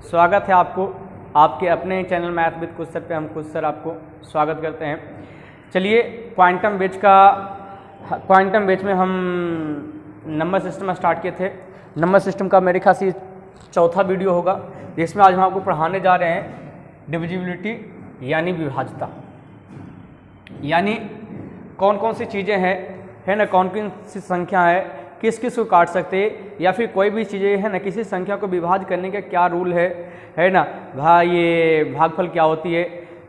स्वागत है आपको आपके अपने चैनल मैथ विद कुछ सर पे। हम कुछ सर आपको स्वागत करते हैं। चलिए क्वांटम बेच में हम नंबर सिस्टम स्टार्ट किए थे। नंबर सिस्टम का मेरे ख्याल से चौथा वीडियो होगा, जिसमें आज हम आपको पढ़ाने जा रहे हैं डिविजिबिलिटी यानी विभाज्यता, यानी कौन कौन सी चीज़ें हैं, है ना, कौन कौन सी संख्या है, किस किस को काट सकते हैं, या फिर कोई भी चीज़ें है ना, किसी संख्या को विभाज्य करने का क्या रूल है ना, ये भागफल क्या होती है,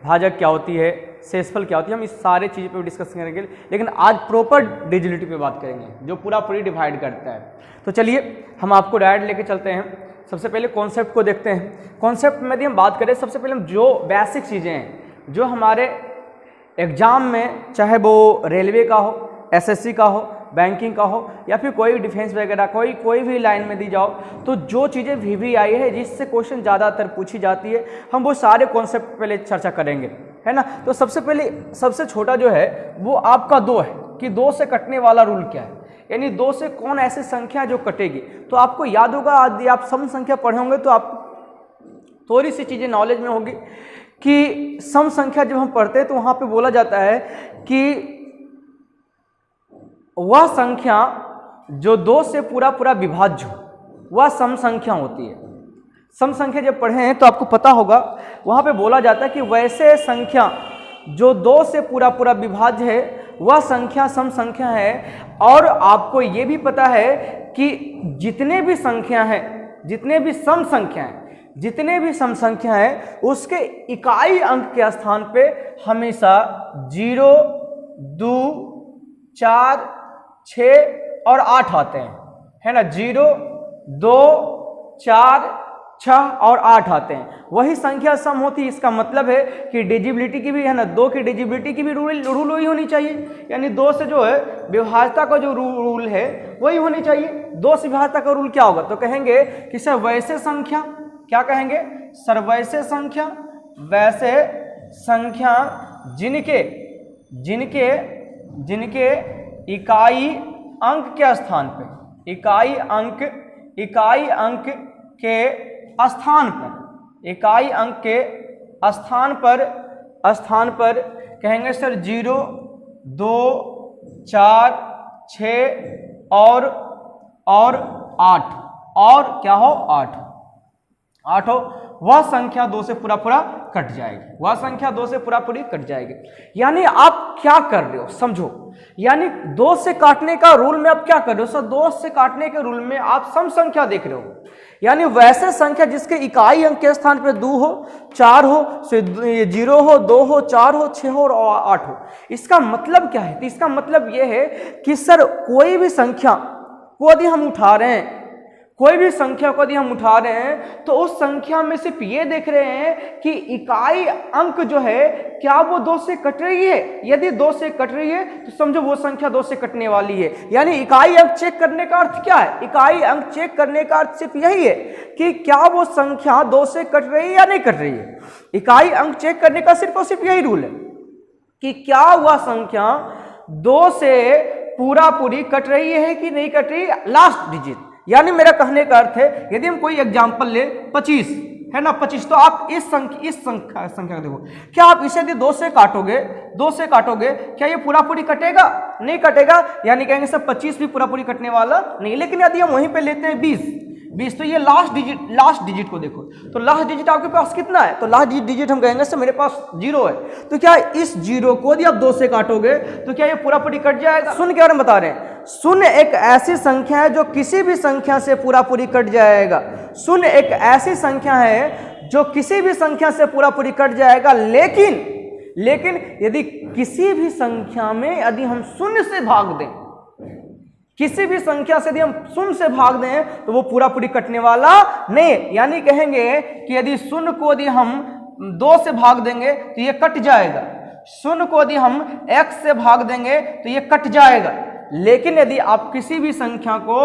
भाजक क्या होती है, शेषफल क्या होती है। हम इस सारे चीज़ पे डिस्कस करेंगे, लेकिन आज प्रॉपर डिविजिबिलिटी पे बात करेंगे जो पूरी डिवाइड करता है। तो चलिए हम आपको डायरेक्ट लेके चलते हैं। सबसे पहले कॉन्सेप्ट को देखते हैं। कॉन्सेप्ट में यदि हम बात करें, सबसे पहले हम जो बेसिक चीज़ें हैं जो हमारे एग्जाम में, चाहे वो रेलवे का हो, एसएससी का हो, बैंकिंग का हो, या फिर कोई डिफेंस वगैरह कोई भी लाइन में दी जाओ, तो जो चीज़ें वीवीआई है जिससे क्वेश्चन ज़्यादातर पूछी जाती है, हम वो सारे कॉन्सेप्ट पहले चर्चा करेंगे, है ना। तो सबसे पहले सबसे छोटा जो है वो आपका 2 है कि 2 से कटने वाला रूल क्या है, यानी 2 से कौन ऐसी संख्या जो कटेगी। तो आपको याद होगा, यदि आप सम संख्या पढ़े होंगे तो आप थोड़ी सी चीज़ें नॉलेज में होगी कि सम संख्या जब हम पढ़ते हैं तो वहाँ पे बोला जाता है कि वह संख्या जो 2 से पूरा विभाज्य हो वह सम संख्या होती है। सम संख्या जब पढ़े हैं तो आपको पता होगा, वहाँ पे बोला जाता है कि वैसे संख्या जो 2 से पूरा विभाज्य है वह संख्या सम संख्या है। और आपको ये भी पता है कि जितने भी संख्या हैं, जितने भी सम संख्या हैं, जितने भी सम संख्या है, उसके इकाई अंक के स्थान पे हमेशा 0, 2, 4, 6 और 8 आते हैं, है ना। 0, 2, 4, 6 और 8 आते हैं, वही संख्या सम होती है। इसका मतलब है कि डिविजिबिलिटी की भी, है ना, 2 की डिविजिबिलिटी की भी रूल वही होनी चाहिए, यानी 2 से जो है विभाज्यता का जो रूल है वही होनी चाहिए। 2 से विभाज्यता का रूल क्या होगा, तो कहेंगे कि सर वैसे संख्या, क्या कहेंगे सर, वैसे संख्या, वैसे संख्या जिनके इकाई अंक के स्थान पे, इकाई अंक के स्थान पर कहेंगे सर 0, 2, 4, 6 और 8, और क्या हो 8 हो, वह संख्या 2 से पूरा कट जाएगी, वह संख्या 2 से पूरी कट जाएगी। यानी आप क्या कर रहे हो समझो, यानी 2 से काटने का रूल में आप क्या कर रहे हो सर, 2 से काटने के रूल में आप सम संख्या देख रहे हो, यानी वैसे संख्या जिसके इकाई अंक के स्थान पे 2 हो, 4 हो, 0 हो, 2 हो, 4 हो, 6 हो और 8 हो। इसका मतलब क्या है, तो इसका मतलब यह है कि सर कोई भी संख्या को यदि हम उठा रहे हैं, तो उस संख्या में सिर्फ ये देख रहे हैं कि इकाई अंक जो है क्या वो 2 से कट रही है। यदि 2 से कट रही है तो समझो वो संख्या 2 से कटने वाली है। यानी इकाई अंक चेक करने का अर्थ क्या है, इकाई अंक चेक करने का अर्थ सिर्फ यही है कि क्या वो संख्या 2 से कट रही है या नहीं कट रही है। इकाई अंक चेक करने का सिर्फ और सिर्फ यही रूल है कि क्या वह संख्या 2 से पूरी कट रही है कि नहीं कट रही है, लास्ट डिजिट। यानी मेरा कहने का अर्थ है, यदि हम कोई एग्जांपल ले 25, है ना, 25, तो आप इस संख्या को देखो, क्या आप इसे यदि 2 से काटोगे क्या ये पूरी कटेगा, नहीं कटेगा। यानी कहेंगे सर 25 भी पूरी कटने वाला नहीं। लेकिन यदि हम वहीं पे लेते हैं 20, तो ये लास्ट डिजिट को देखो, तो लास्ट डिजिट आपके पास कितना है, तो लास्ट डिजिट हम कहेंगे सर मेरे पास 0 है। तो क्या इस 0 को यदि आप 2 से काटोगे तो क्या ये पूरी कट जाएगा। शून्य के बारे में बता रहे हैं, शून्य एक ऐसी संख्या है जो किसी भी संख्या से पूरी कट जाएगा। शून्य एक ऐसी संख्या है जो किसी भी संख्या से पूरी कट जाएगा। लेकिन यदि किसी भी संख्या में यदि हम शून्य से भाग दें, किसी भी संख्या से यदि हम शून्य से भाग दें तो वो पूरी कटने वाला नहीं। यानी कहेंगे कि यदि शून्य को यदि हम 2 से भाग देंगे तो ये कट जाएगा, शून्य को यदि हम x से भाग देंगे तो ये कट जाएगा। लेकिन यदि आप किसी भी संख्या को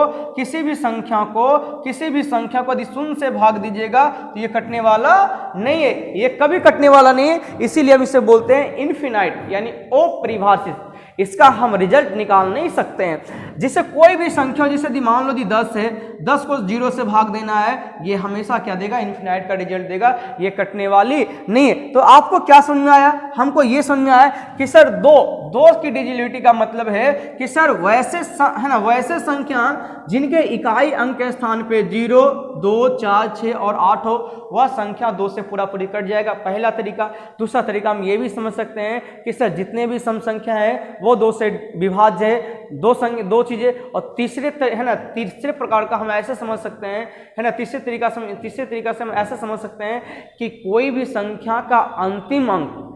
यदि शून्य से भाग दीजिएगा तो ये कटने वाला नहीं है, ये कभी कटने वाला नहीं है। इसीलिए हम इसे बोलते हैं इनफिनाइट, यानी अपरिभाषित। इसका हम रिजल्ट निकाल नहीं सकते हैं। जिससे कोई भी संख्या, जैसे यदि मान लो 10 है, 10 को 0 से भाग देना है, ये हमेशा क्या देगा, इन्फिनाइट का रिजल्ट देगा, ये कटने वाली नहीं है। तो आपको क्या समझ में आया, हमको ये समझ में आया कि सर दो की डिजिलिटी का मतलब है कि सर वैसे है ना, वैसे संख्या जिनके इकाई अंक के स्थान पे 0, 2, 4, 6 और 8 हो, वह संख्या 2 से पूरा पूरी कट जाएगा, पहला तरीका। दूसरा तरीका हम ये भी समझ सकते हैं कि सर जितने भी सम संख्या है वो 2 से विभाज्य है, दो चीजें। और तीसरे प्रकार का हम ऐसे समझ सकते हैं, है ना, तीसरे तरीका से हम ऐसे समझ सकते हैं कि कोई भी संख्या का अंतिम अंक,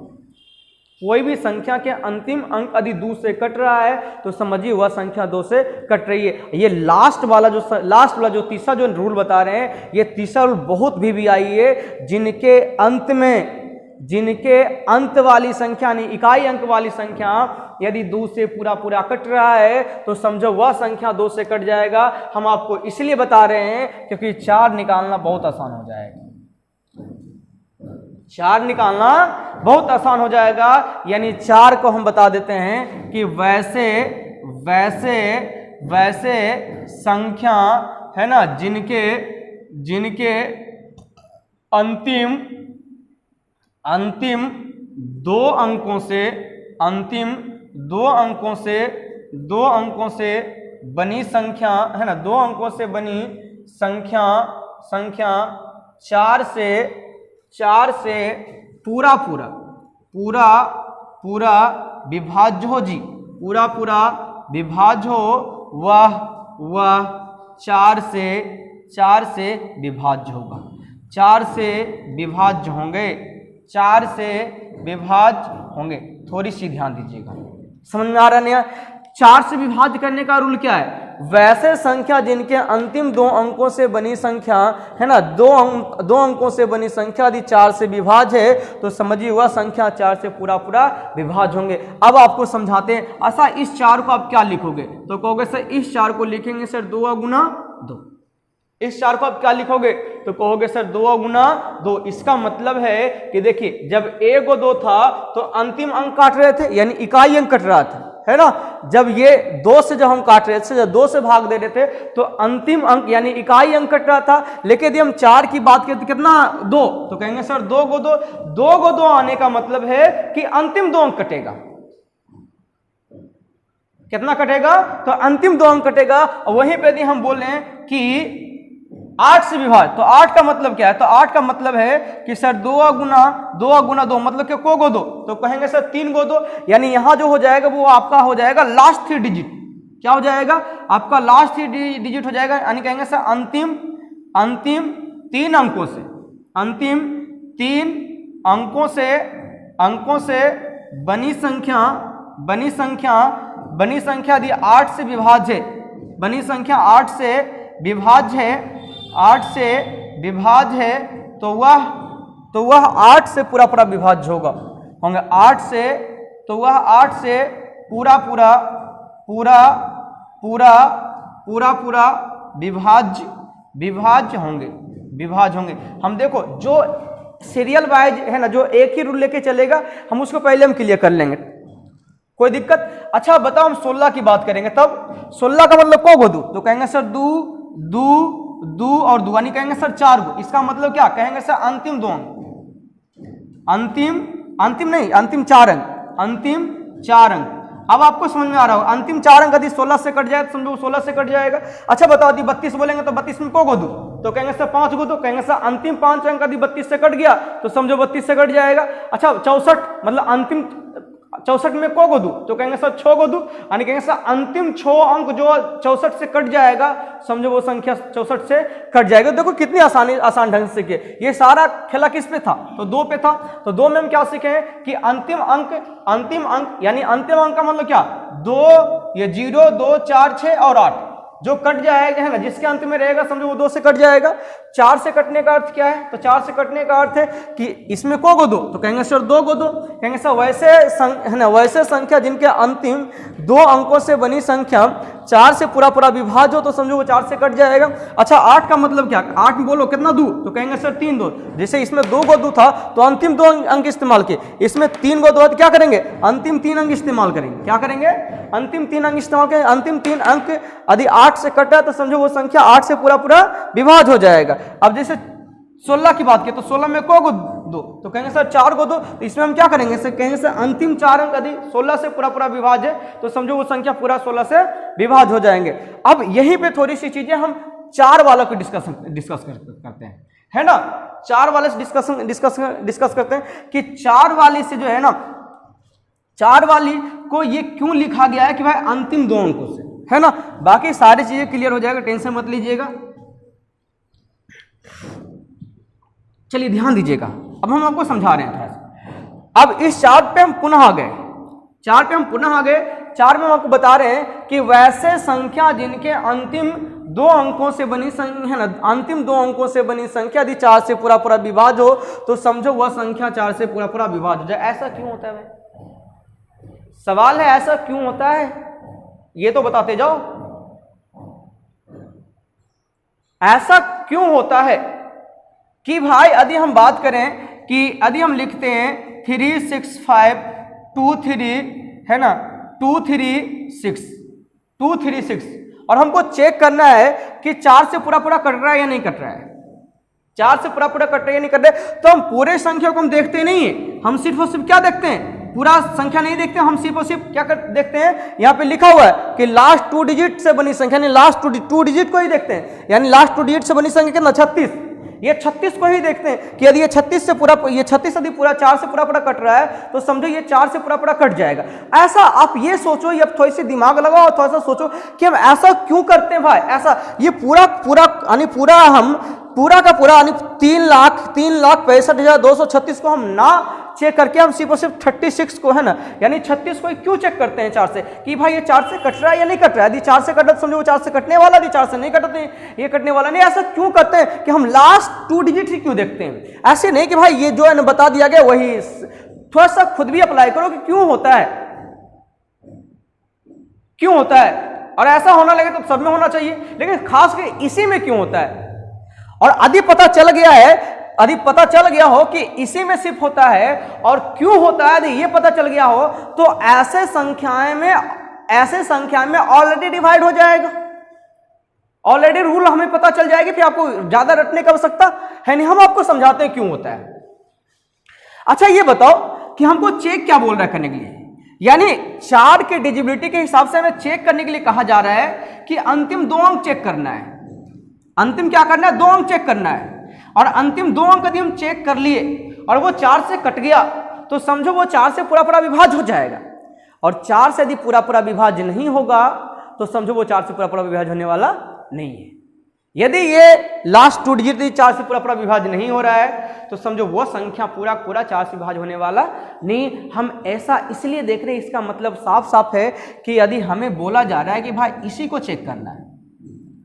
कोई भी संख्या के अंतिम अंक यदि 2 से कट रहा है तो समझिए वह संख्या 2 से कट रही है। ये लास्ट वाला जो तीसरा जो रूल बता रहे हैं, ये तीसरा रूल बहुत VVI है। जिनके अंत वाली संख्या नहीं, इकाई अंक वाली संख्या यदि 2 से पूरा कट रहा है तो समझो वह संख्या 2 से कट जाएगा। हम आपको इसलिए बता रहे हैं क्योंकि 4 निकालना बहुत आसान हो जाएगा, 4 निकालना बहुत आसान हो जाएगा। यानी 4 को हम बता देते हैं कि वैसे संख्या है ना, जिनके अंतिम दो अंकों से बनी संख्या है ना, 2 अंकों से बनी संख्या 4 से पूरा विभाज्य हो जी, पूरा विभाज्य हो, वह 4 से विभाज्य होगा, 4 से विभाज्य होंगे। थोड़ी सी ध्यान दीजिएगा, समझ में आ रहा है? 4 से विभाज्य करने का रूल क्या है? वैसे संख्या जिनके अंतिम 2 अंकों से बनी संख्या है ना, 2 अंकों से बनी संख्या यदि 4 से विभाज्य है तो समझिए वह संख्या 4 से पूरा विभाज्य होंगे। अब आपको समझाते हैं। अच्छा, इस 4 को आप क्या लिखोगे? तो कहोगे सर इस 4 को लिखेंगे सर 2 गुना 2। इस 4 को आप क्या लिखोगे? तो कहोगे सर 2 गुना 2। इसका मतलब है कि देखिए जब 1 और 2 था तो अंतिम अंक काट रहे थे, यानी इकाई अंक कट रहा था, है ना। जब ये 2 से जब हम काट रहे थे, जब 2 से भाग दे रहे थे तो अंतिम अंक यानी इकाई अंक कट रहा था। लेकिन यदि हम 4 की बात करें तो कितना 2, तो कहेंगे सर 2 को 2 आने का मतलब है कि अंतिम 2 अंक कटेगा। कितना कटेगा? तो अंतिम 2 अंक कटेगा। और वहीं पे यदि हम बोले कि 8 से विभाज्य, तो 8 का मतलब क्या है? तो 8 का मतलब है कि सर 2 गुना 2 मतलब कि को गो 2, तो कहेंगे सर 3 गो 2, यानी यहां जो हो जाएगा वो आपका हो जाएगा लास्ट 3 डिजिट। क्या हो जाएगा? आपका लास्ट 3 डिजिट हो जाएगा, यानी कहेंगे सर अंतिम 3 अंकों से बनी संख्या यदि 8 से विभाज्य है, बनी संख्या 8 से विभाज्य है तो वह 8 से पूरा विभाज्य होंगे। 8 से तो वह 8 से पूरा विभाज्य होंगे। हम देखो जो सीरियल वाइज है ना, जो एक ही रूल लेके चलेगा, हम उसको पहले हम क्लियर कर लेंगे, कोई दिक्कत? अच्छा बताओ, हम 16 की बात करेंगे, तब 16 का मतलब को दू, तो कहेंगे सर दू और दू, यानी कहेंगे सर 4 गो। इसका मतलब क्या? कहेंगे सर अंतिम 2 अंक, अंतिम 4 अंक। अब आपको समझ में आ रहा होगा, अंतिम 4 अंक यदि 16 से कट जाए तो समझो 16 से कट जाएगा। अच्छा बताओ, यदि 32 बोलेंगे तो 32 में को गो दू, तो कहेंगे सर 5 गो दो, कहेंगे सर अंतिम 5 अंक यदि 32 से कट गया तो समझो 32 से कट जाएगा। अच्छा 64 मतलब अंतिम 64 में को गो दू, तो कहेंगे सर 6 गो दू, यानी कहेंगे सर अंतिम 6 अंक जो 64 से कट जाएगा, समझो वो संख्या 64 से कट जाएगा। देखो कितनी आसान ढंग से किए। ये सारा खेला किस पे था? तो 2 पे था। तो 2 में हम क्या सीखे हैं कि अंतिम अंक यानी अंतिम अंक का मतलब क्या? 2, ये 0, 2, 4, 6 और 8 जो कट जाएगा है ना, जिसके अंत में रहेगा समझो वो 2 से कट जाएगा। 4 से कटने का अर्थ क्या है? तो 4 से कटने का अर्थ है कि इसमें को गो दो, तो कहेंगे सर 2 गो दो, कहेंगे सर वैसे संख्या जिनके अंतिम 2 अंकों से बनी संख्या 4 से पूरा पूरा विभाज्य हो तो समझो वो 4 से कट जाएगा। अच्छा 8 का मतलब क्या, 8 में बोलो कितना दो, तो कहेंगे सर 3 दो। जैसे इसमें 2 को 2 था तो अंतिम 2 अंक इस्तेमाल किए, इसमें 3 को 2 तो क्या करेंगे, अंतिम 3 अंक इस्तेमाल करेंगे। क्या करेंगे, अंतिम 3 अंक इस्तेमाल करेंगे। अंतिम 3 अंक यदि 8 से कटा तो समझो वो संख्या 8 से पूरा पूरा विभाज्य हो जाएगा। अब जैसे 16 की बात की तो 16 में को 2 तो कहेंगे सर 4 को 2, तो इसमें हम क्या करेंगे सर, कहेंगे सर अंतिम 4 अंक यदि 16 से पूरा पूरा विभाज्य है तो समझो वो संख्या पूरा 16 से विभाज्य हो जाएंगे। अब यहीं पे थोड़ी सी चीजें हम 4 वालों को डिस्कस करते हैं, है ना। 4 वाले से डिस्कस करते हैं कि 4 वाली से जो है ना, 4 वाली को ये क्यों लिखा गया है कि भाई अंतिम 2 अंकों से, है ना। बाकी सारी चीजें क्लियर हो जाएगा, टेंशन मत लीजिएगा। चलिए ध्यान दीजिएगा, अब हम आपको समझा रहे हैं थोड़ा सा। अब इस चार्ट पे हम पुनः आ गए, 4 में हम आपको बता रहे हैं कि वैसे संख्या जिनके अंतिम 2 अंकों से बनी संख्या, है ना, अंतिम 2 अंकों से बनी संख्या यदि 4 से पूरा पूरा विभाज्य हो तो समझो वह संख्या 4 से पूरा पूरा विभाज्य हो जाए। ऐसा क्यों होता है भाई, सवाल है ऐसा क्यों होता है, ये तो बताते जाओ। ऐसा क्यों होता है कि भाई यदि हम बात करें कि यदि हम लिखते हैं 3 6 5 2 3, है ना, 2 3 6 और हमको चेक करना है कि 4 से पूरा पूरा कट रहा है या नहीं कट रहा है, 4 से पूरा पूरा कट रहा है या नहीं कट रहा है। तो हम पूरे संख्या को हम देखते नहीं है, हम सिर्फ और सिर्फ क्या देखते हैं, पूरा संख्या नहीं देखते, हम सिर्फ और सिर्फ क्या देखते हैं, यहाँ पे लिखा हुआ है कि लास्ट 2 डिजिट से बनी संख्या, यानी लास्ट 2 डिजिट को ही देखते हैं, यानी लास्ट 2 डिजिट से बनी संख्या कितना 36, ये 36 को ही देखते हैं कि यदि ये 36 से पूरा, ये 36 यदि पूरा 4 से पूरा पूरा कट रहा है तो समझो ये 4 से पूरा पूरा कट जाएगा। ऐसा आप ये सोचो, ये थोड़ी सी दिमाग लगाओ और थोड़ा सा सोचो कि हम ऐसा क्यों करते हैं भाई। ऐसा ये पूरा यानी पूरा हम पूरा का पूरा यानी 3,63,6236 को हम ना चेक करके हम सिर्फ और सिर्फ 36 को, है ना, यानी 36 को क्यों चेक करते हैं 4 से कि भाई ये 4 से कट रहा है या नहीं कट रहा है। यदि 4 से कटा तो समझो वो 4 से कटने वाला, यदि 4 से नहीं कटा तो ये कटने वाला नहीं। ऐसा क्यों करते हैं कि हम लास्ट 2 डिजिट ही क्यों देखते हैं। ऐसे नहीं कि भाई ये जो है ना बता दिया गया वही, थोड़ा सा खुद भी अप्लाई करो कि क्यों होता है, क्यों होता है। और ऐसा होना लगे तो सब में होना चाहिए, लेकिन खास कर इसी में क्यों होता है। और यदि पता चल गया है, यदि पता चल गया हो कि इसी में सिर्फ होता है और क्यों होता है, यदि ये पता चल गया हो तो ऐसे संख्याएं में ऑलरेडी डिवाइड हो जाएगा, ऑलरेडी रूल हमें पता चल जाएगी, फिर आपको ज्यादा रटने की आवश्यकता है नहीं। हम आपको समझाते हैं क्यों होता है। अच्छा ये बताओ कि हमको चेक क्या बोल रहा है करने के लिए, यानी 4 के डिजिबिलिटी के हिसाब से हमें चेक करने के लिए कहा जा रहा है कि अंतिम 2 अंक चेक करना है। अंतिम क्या करना है, 2 अंक चेक करना है। और अंतिम 2 अंक यदि हम चेक कर लिए और वो 4 से कट गया तो समझो वो 4 से पूरा पूरा विभाज्य हो जाएगा। और 4 से यदि पूरा पूरा विभाज्य नहीं होगा तो समझो वो 4 से पूरा पूरा विभाज्य होने वाला नहीं है। यदि ये लास्ट 2 डिजिट 4 से पूरा पूरा विभाज्य नहीं हो रहा है तो समझो वो संख्या पूरा पूरा 4 से विभाज्य होने वाला नहीं। हम ऐसा इसलिए देख रहे हैं, इसका मतलब साफ साफ है कि यदि हमें बोला जा रहा है कि भाई इसी को चेक करना है,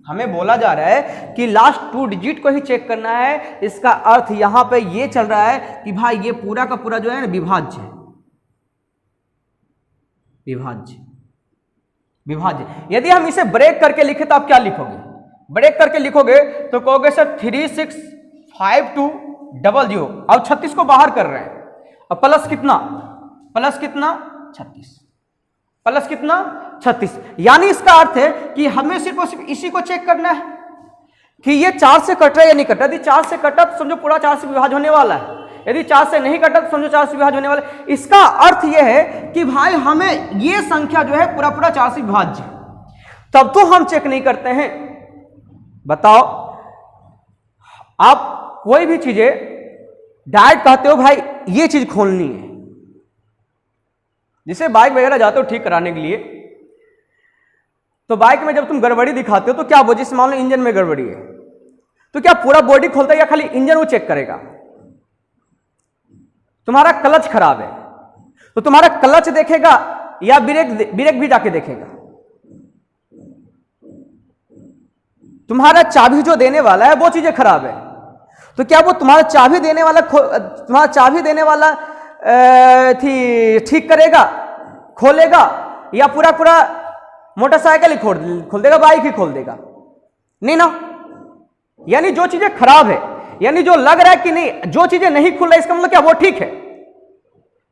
हमें बोला जा रहा है कि लास्ट 2 डिजिट को ही चेक करना है, इसका अर्थ यहां पे ये चल रहा है कि भाई ये पूरा का पूरा जो है ना विभाज्य है, विभाज्य। यदि हम इसे ब्रेक करके लिखे तो आप क्या लिखोगे, ब्रेक करके लिखोगे तो कहोगे सर 365200। अब 36 को बाहर कर रहे हैं, अब प्लस कितना 36, प्लस कितना 36। यानी इसका अर्थ है कि हमें सिर्फ और सिर्फ इसी को चेक करना है कि ये 4 से कट रहा है या नहीं कट रहा। यदि 4 से कटा तो समझो पूरा 4 से विभाज्य होने वाला है, यदि 4 से नहीं कटा तो समझो 4 से विभाज्य होने वाला है। इसका अर्थ यह है कि भाई हमें ये संख्या जो है पूरा पूरा 4 से विभाज्य, तब तो हम चेक नहीं करते हैं। बताओ आप कोई भी चीजें डायरेक्ट कहते हो भाई ये चीज खोलनी है, जिसे बाइक वगैरह जाते हो ठीक कराने के लिए, तो बाइक में जब तुम गड़बड़ी दिखाते हो तो क्या वो, जिससे मान लो इंजन में गड़बड़ी है तो क्या पूरा बॉडी खोलता है या खाली इंजन वो चेक करेगा। तुम्हारा क्लच खराब है तो तुम्हारा क्लच देखेगा या ब्रेक भी जाके देखेगा। तुम्हारा चाबी जो देने वाला है वो चीजें खराब है तो क्या वो तुम्हारा चाबी देने वाला ठीक करेगा, खोलेगा, या पूरा पूरा मोटरसाइकिल ही खोल देगा, बाइक ही खोल देगा, नहीं ना। यानी जो चीजें खराब है, यानी जो लग रहा है कि नहीं, जो चीजें नहीं खुल रही इसका मतलब क्या, वो ठीक है।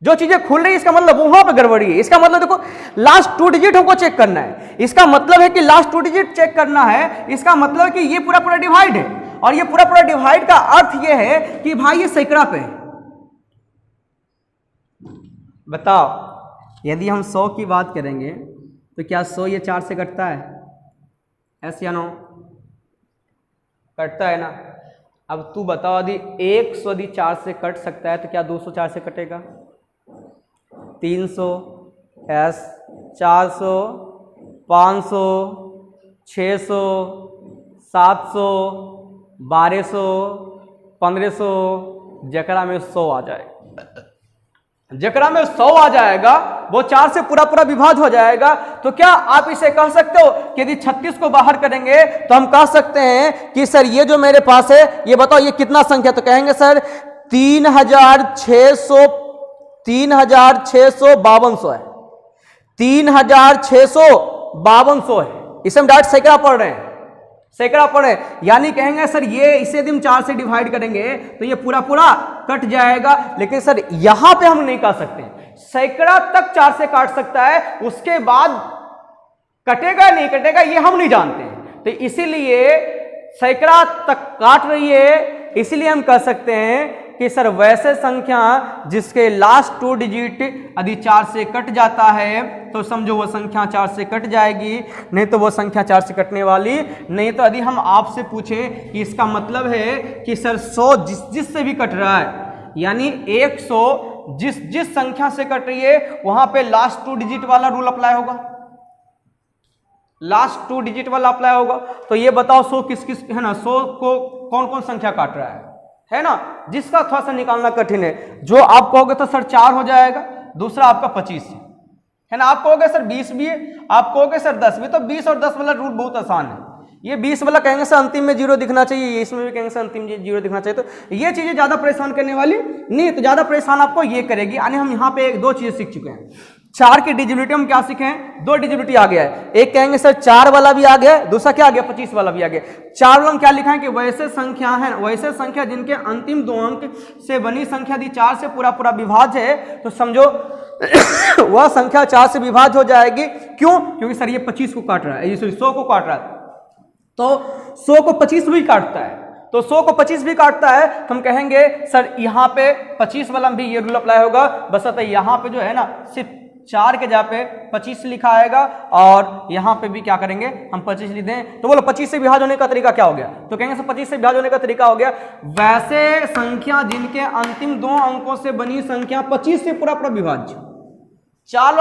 जो चीजें खुल रही इसका मतलब वहां पे गड़बड़ी है। इसका मतलब देखो लास्ट 2 डिजिट हमको चेक करना है। इसका मतलब है कि लास्ट 2 डिजिट चेक करना है। इसका मतलब है कि ये पूरा पूरा डिवाइड है, और ये पूरा पूरा डिवाइड का अर्थ ये है कि भाई ये सैकड़ा पे है। बताओ यदि हम 100 की बात करेंगे तो क्या 100 ये 4 से कटता है? ऐसे या नो? कटता है ना। अब तू बताओ यदि 100 यदि 4 से कट सकता है तो क्या 200 4 से कटेगा? 300 एस 400 500 600 700 1200 1500 जकरा में 100 आ जाएगा। जकरा में 100 आ जाएगा वो 4 से पूरा पूरा विभाज हो जाएगा। तो क्या आप इसे कह सकते हो कि यदि 36 को बाहर करेंगे तो हम कह सकते हैं कि सर ये जो मेरे पास है ये बताओ ये कितना संख्या? तो कहेंगे सर 3652 है, 3652 है। इसे हम डायरेक्ट सैकड़ा पढ़ रहे हैं, सैकड़ा पढ़े। यानी कहेंगे सर ये इसे यदि हम 4 से डिवाइड करेंगे तो ये पूरा पूरा कट जाएगा। लेकिन सर यहां पे हम नहीं कह सकते, सैकड़ा तक 4 से काट सकता है, उसके बाद कटेगा नहीं कटेगा ये हम नहीं जानते। तो इसीलिए सैकड़ा तक काट रही है, इसीलिए हम कह सकते हैं कि सर वैसे संख्या जिसके लास्ट 2 डिजिट यदि 4 से कट जाता है तो समझो वो संख्या 4 से कट जाएगी, नहीं तो वो संख्या 4 से कटने वाली नहीं। तो यदि हम आपसे पूछे कि इसका मतलब है कि सर 100 जिस से भी कट रहा है, यानी 100 जिस संख्या से कट रही है वहां पे लास्ट 2 डिजिट वाला रूल अप्लाई होगा, लास्ट 2 डिजिट वाला अप्लाई होगा। तो ये बताओ 100 किस किस है ना, 100 को कौन कौन संख्या काट रहा है ना, जिसका थोड़ा सा निकालना कठिन है। जो आप कहोगे तो सर 4 हो जाएगा, दूसरा आपका 25 है ना। आप कहोगे सर 20 भी है, आप कहोगे सर 10 भी। तो 20 और 10 वाला रूल बहुत आसान है। ये 20 वाला कहेंगे सर अंतिम में 0 दिखना चाहिए, इसमें भी कहेंगे सर अंतिम में 0 दिखना चाहिए। तो ये चीजें ज्यादा परेशान करने वाली नहीं, तो ज्यादा परेशान आपको ये करेगी। यानी हम यहाँ पे 2 चीजें सीख चुके हैं। 4 की डिजिबिलिटी हम क्या सीखे हैं? 2 डिजिबिलिटी आ गया है। एक कहेंगे सर 4 वाला भी आ गया, दूसरा क्या आ गया? 25 वाला भी आ गया। 4 वाला हम क्या लिखा है कि वैसे संख्या है, वैसे संख्या जिनके अंतिम 2 अंक से बनी संख्या यदि 4 से पूरा पूरा विभाज्य है तो समझो वह संख्या 4 से विभाज्य हो जाएगी। क्यों? क्योंकि सर ये 25 को काट रहा है, 100 को काट रहा है, तो 100 को 25 भी काटता है, तो 100 को 25 भी काटता है। तो हम कहेंगे सर यहाँ पे 25 वाला भी ये रूल अप्लाई होगा, बस यहाँ पे जो है ना सिर्फ 4 के जगह पे 25 लिखा आएगा, और यहाँ पे भी क्या करेंगे हम 25 लिख दें। तो बोलो 25 से विभाज्य होने का तरीका क्या हो गया? तो कहेंगे सर 25 से विभाज्य होने का तरीका हो गया वैसे संख्या जिनके अंतिम 2 अंकों से बनी संख्या 25 से पूरा पूरा विभाज्य। 4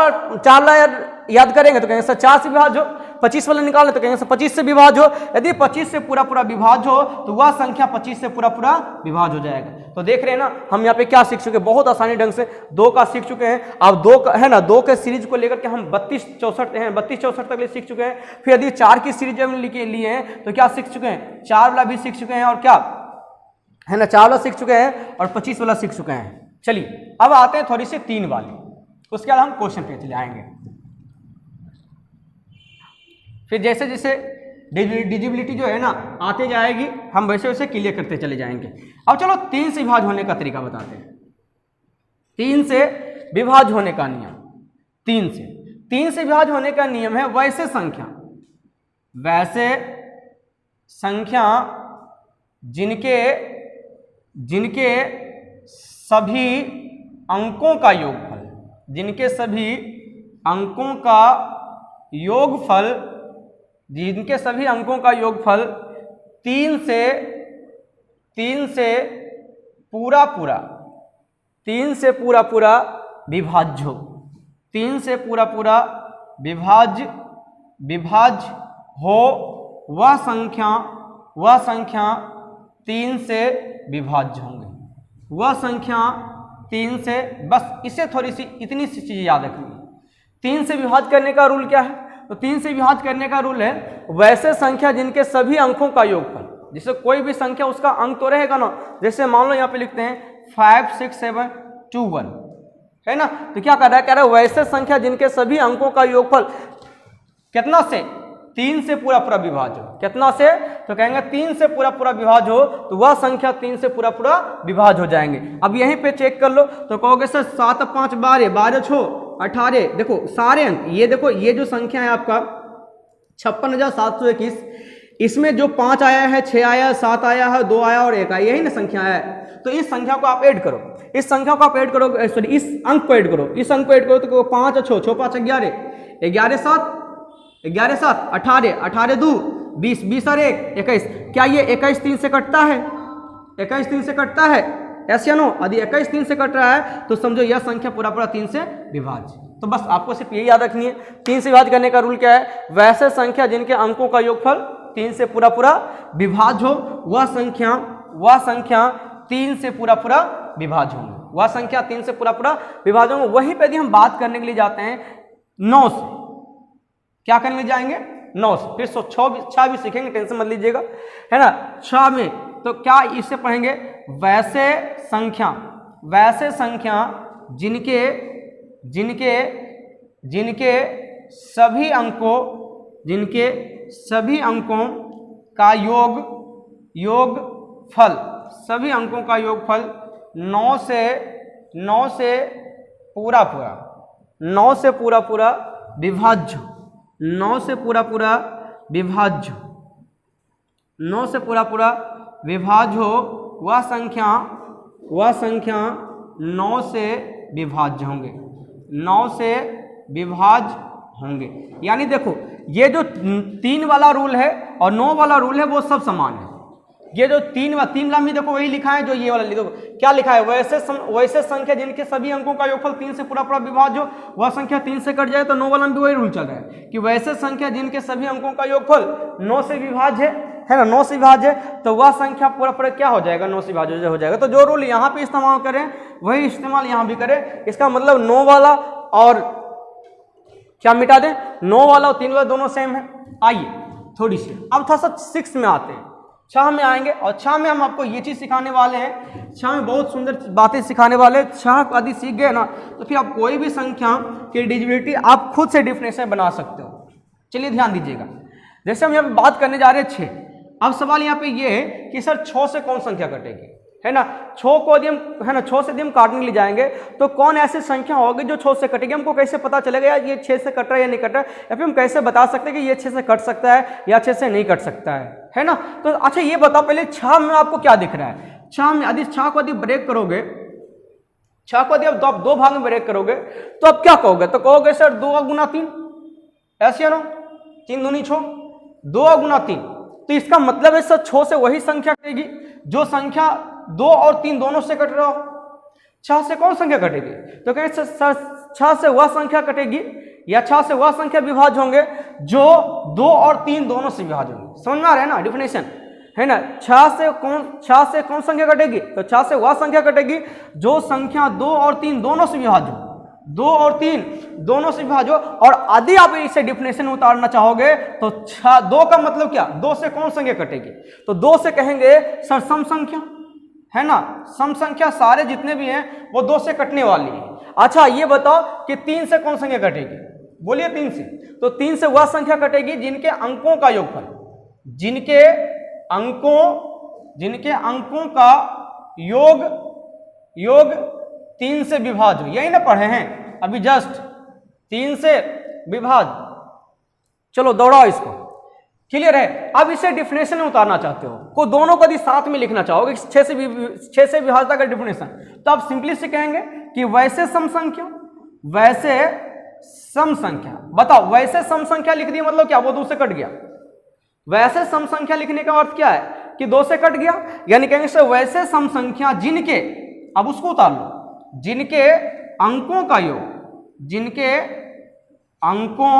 याद करेंगे तो कहेंगे सर 4 से विभाज्य हो, 25 वाला निकालें तो कहेंगे सर 25 से विभाज्य हो। यदि 25 से पूरा पूरा विभाज्य हो तो वह संख्या 25 से पूरा पूरा विभाज्य हो जाएगा। तो देख रहे हैं ना हम यहाँ पे क्या सीख चुके हैं, बहुत आसानी ढंग से 2 का सीख चुके हैं। अब 2 का है ना, 2 के सीरीज को लेकर के हम 32-64 तक सीख चुके हैं। फिर यदि 4 की सीरीज हम लिए हैं तो क्या सीख चुके हैं? 4 वाला भी सीख चुके हैं, और क्या है ना 4 वाला सीख चुके हैं, और 25 वाला सीख चुके हैं। चलिए अब आते हैं थोड़ी सी 3 वाली, उसके बाद हम क्वेश्चन पे चले आएंगे। फिर जैसे जैसे डिजिबिलिटी जो है ना आते जाएगी हम वैसे वैसे क्लियर करते चले जाएंगे। अब चलो 3 से विभाज्य होने का तरीका बताते हैं। 3 से विभाज्य होने का नियम, 3 से विभाज्य होने का नियम है वैसे संख्या जिनके सभी अंकों का योगफल, जिनके सभी अंकों का योगफल 3 से पूरा पूरा विभाज्य हो, 3 से पूरा पूरा विभाज्य हो वह संख्या 3 से विभाज्य होंगे, वह संख्या 3 से, बस इसे थोड़ी सी इतनी सी चीज़ याद रखनी। 3 से विभाज्य करने का रूल क्या है? तो 3 से विभाज्य करने का रूल है वैसे संख्या जिनके सभी अंकों का योगफल, जैसे कोई भी संख्या उसका अंक तो रहेगा ना, जैसे मान लो यहाँ पे लिखते हैं 5 6 7 2 1 है ना, तो क्या कर रहा है? कह रहा है वैसे संख्या जिनके सभी अंकों का योगफल कितना से? 3 से पूरा पूरा विभाज्य हो। कितना से? तो कहेंगे 3 से पूरा पूरा विभाज्य हो, तो वह संख्या 3 से पूरा पूरा विभाज्य हो जाएंगे। अब यहीं पे चेक कर लो, तो कहोगे सर 7 5 12, 12 6 18, देखो सारे अंक, ये देखो ये जो संख्या है आपका 56,721, इसमें जो 5 आया है, 6 आया, 7 आया है, 2 आया और 1 आया, यही ना संख्या है। तो इस संख्या को आप ऐड करो, इस संख्या को आप ऐड करो, सॉरी इस अंक को ऐड करो, इस अंक को ऐड करो, तो 5 और 6 5 11, 11 7 11 7 18, 18 2 20, 20 और 1 21। क्या ये 21 3 से कटता है? 21 3 से कटता है, यस या नो? यदि 21 3 से कट रहा है तो समझो यह संख्या पूरा पूरा 3 से विभाज्य। तो बस आपको सिर्फ यही याद रखनी है, 3 से विभाज्य करने का रूल क्या है? वैसे संख्या जिनके अंकों का योगफल 3 से पूरा पूरा विभाज्य हो, वह संख्या 3 से पूरा पूरा विभाज्य होंगे, वह संख्या 3 से पूरा पूरा विभाज्य होंगे। वहीं पे यदि हम बात करने के लिए जाते हैं 9 से, क्या करने जाएंगे? 9 से, फिर 6 भी सीखेंगे, टेंशन मत लीजिएगा, है ना। 6 में तो क्या इससे पढ़ेंगे? वैसे संख्या जिनके सभी अंकों का योगफल, सभी अंकों का योगफल 9 से पूरा पूरा विभाज्य, 9 से पूरा पूरा विभाज्य हो, वह संख्या 9 से विभाज्य होंगे, 9 से विभाज्य होंगे। यानी देखो ये जो 3 वाला रूल है और 9 वाला रूल है वो सब समान है। ये जो 3 लाम ही देखो वही लिखा है जो ये वाला लिखो, क्या लिखा है? वैसे संख्या जिनके सभी अंकों का योगफल 3 से पूरा पूरा विभाज्य हो, वह संख्या 3 से कट जाए। तो 9 वाला में भी वही रूल चल रहा है कि वैसे संख्या जिनके सभी अंकों का योगफल 9 से विभाज्य है ना, 9 से विभाज्य है, तो वह संख्या पूरा पूरा क्या हो जाएगा? 9 से विभाज्य हो जाएगा। तो जो रूल यहाँ पे इस्तेमाल करें वही इस्तेमाल यहाँ भी करें। इसका मतलब 9 वाला और क्या मिटा दें? 9 वाला और 3 वाला दोनों सेम है। आइए थोड़ी सी अब थोड़ा सा 6 में आते हैं, 6 में आएंगे और 6 में हम आपको ये चीज सिखाने वाले हैं। 6 में बहुत सुंदर बातें सिखाने वाले हैं। 6 को यदि सीख गए ना तो फिर आप कोई भी संख्या की डिविजिबिलिटी आप खुद से डेफिनेशन बना सकते हो। चलिए ध्यान दीजिएगा, जैसे हम यहाँ पे बात करने जा रहे हैं 6। अब सवाल यहाँ पे ये है कि सर 6 से कौन संख्या कटेगी, है ना। 6 को यदि हम, है ना, 6 से यदि हम काटने के लिए जाएंगे तो कौन ऐसी संख्या होगी जो 6 से कटेगी? हमको कैसे पता चलेगा यार ये 6 से कट रहा है या नहीं कट रहा है, या फिर हम कैसे बता सकते हैं कि ये 6 से कट सकता है या 6 से नहीं कट सकता है ना। तो अच्छा ये बताओ पहले 6 में आपको क्या दिख रहा है? 6 में यदि 6 को यदि ब्रेक करोगे, 6 को यदि आप 2 भाग में ब्रेक करोगे तो आप क्या कहोगे? तो कहोगे सर 2 गुना 3, ऐसे ना, 3 दूनी 6, 2 गुना 3। तो इसका मतलब है सर 6 से वही संख्या कटेगी जो संख्या 2 और 3 दोनों से कट रहा हो। 6 से कौन संख्या कटेगी? तो कहें सर 6 से वह संख्या कटेगी या 6 से वह संख्या विभाज्य होंगे जो 2 और 3 दोनों से विभाज्य होंगे। समझ में आ रहा है ना डिफिनेशन, है ना। 6 से कौन संख्या कटेगी? तो 6 से वह संख्या कटेगी जो संख्या 2 और 3 दोनों से विभाज्य हो, 2 और 3 दोनों से विभाज्य हो। और यदि आप इसे डिफिनेशन में उतारना चाहोगे तो 2 का मतलब क्या? 2 से कौन संख्या कटेगी? तो 2 से कहेंगे सर सम संख्या, है ना, सम संख्या सारे जितने भी हैं वो 2 से कटने वाली है। अच्छा ये बताओ कि 3 से कौन संख्या कटेगी? बोलिए 3 से। तो 3 से वह संख्या कटेगी जिनके अंकों का योगफल, जिनके अंकों का योग 3 से विभाज्य, यही ना पढ़े हैं अभी जस्ट, 3 से विभाज्य। चलो दौड़ाओ इसको, क्लियर है। अब इसे डिफिनेशन में उतारना चाहते हो, को दोनों को यदि साथ में लिखना चाहोगे 6 से विभाज्यता का डिफिनेशन, तो आप सिंपली से कहेंगे कि वैसे सम संख्या, बताओ वैसे सम संख्या लिख दी मतलब क्या? वो 2 से कट गया। वैसे सम संख्या लिखने का अर्थ क्या है? कि 2 से कट गया। यानी कहेंगे सर वैसे सम संख्या जिनके, अब उसको उतार लो, जिनके अंकों का योग, जिनके अंकों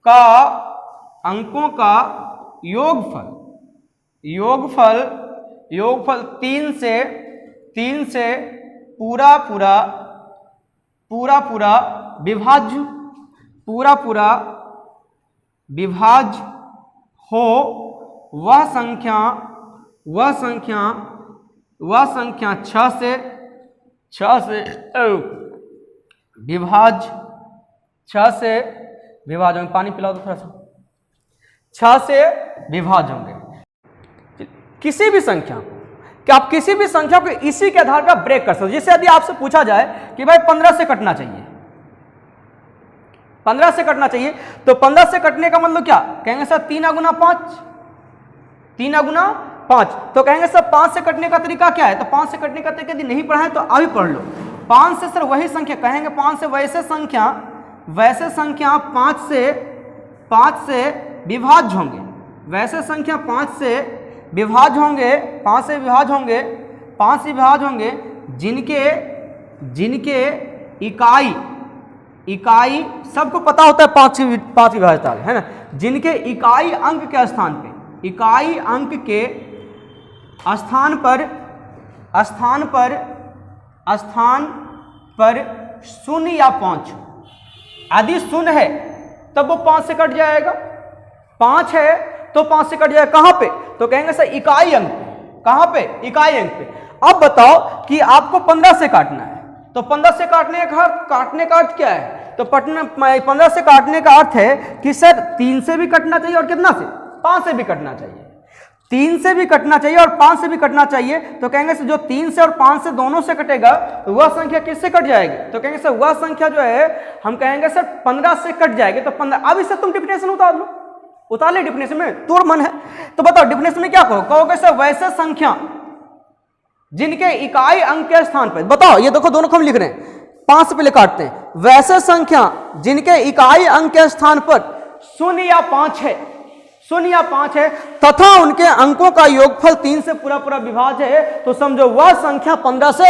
का योगफल 3 से पूरा पूरा विभाज्य हो, वह संख्या 6 से विभाज्य विभाज्य होंगे। पानी पिलाओ तो थोड़ा सा। 6 से विभाज्य होंगे किसी भी संख्या को, कि आप किसी भी संख्या को इसी के आधार पर ब्रेक कर सकते हो। जैसे यदि आपसे पूछा जाए कि भाई 15 से कटना चाहिए, 15 से कटना चाहिए, तो 15 से कटने का मतलब क्या कहेंगे सर 3 गुना 5, 3 गुना 5। तो कहेंगे सर 5 से कटने का तरीका क्या है, तो 5 से कटने का तरीका यदि नहीं पढ़ा है तो अभी पढ़ लो। 5 से सर वही संख्या कहेंगे, 5 से वैसे संख्या 5 से विभाज्य होंगे, वैसे संख्या 5 से विभाज्य होंगे, 5 से विभाज्य होंगे, 5 से विभाज्य होंगे जिनके इकाई सबको पता होता है 5 विभाज्यता है ना, जिनके इकाई अंक के स्थान पे, इकाई अंक के स्थान पर 0 या 5। यदि 0 है तब वो 5 से कट जाएगा, 5 है तो 5 से कट जाएगा। कहां पे, तो कहेंगे सर इकाई अंक पे। कहां पे, इकाई अंक पे। अब बताओ कि आपको 15 से काटना है, तो 15 से काटने का अर्थ क्या है, तो 15 से काटने का अर्थ है कि सर 3 से भी कटना चाहिए और कितना से, 5 से भी कटना चाहिए। 3 से भी कटना चाहिए और 5 से भी कटना चाहिए, तो कहेंगे सर जो 3 से और 5 से दोनों से कटेगा तो वह संख्या किससे कट जाएगी, तो कहेंगे सर वह संख्या जो है हम कहेंगे सर 15 से कट जाएगी। तो 15, अब इससे तुम डिफिनेशन उतार लो, उतार ले डिफिनेशन में, तोड़ मन है तो बताओ डिफिनेशन में क्या कहोगे सर वैसे संख्या जिनके इकाई अंक के स्थान पर, बताओ ये देखो दोनों को हम लिख रहे हैं, 5 से पहले काटते हैं, वैसे संख्या जिनके इकाई अंक के स्थान पर 0 या 5 है, 0 या 5 है तथा उनके अंकों का योगफल 3 से पूरा विभाज्य है, तो समझो वह संख्या 15 से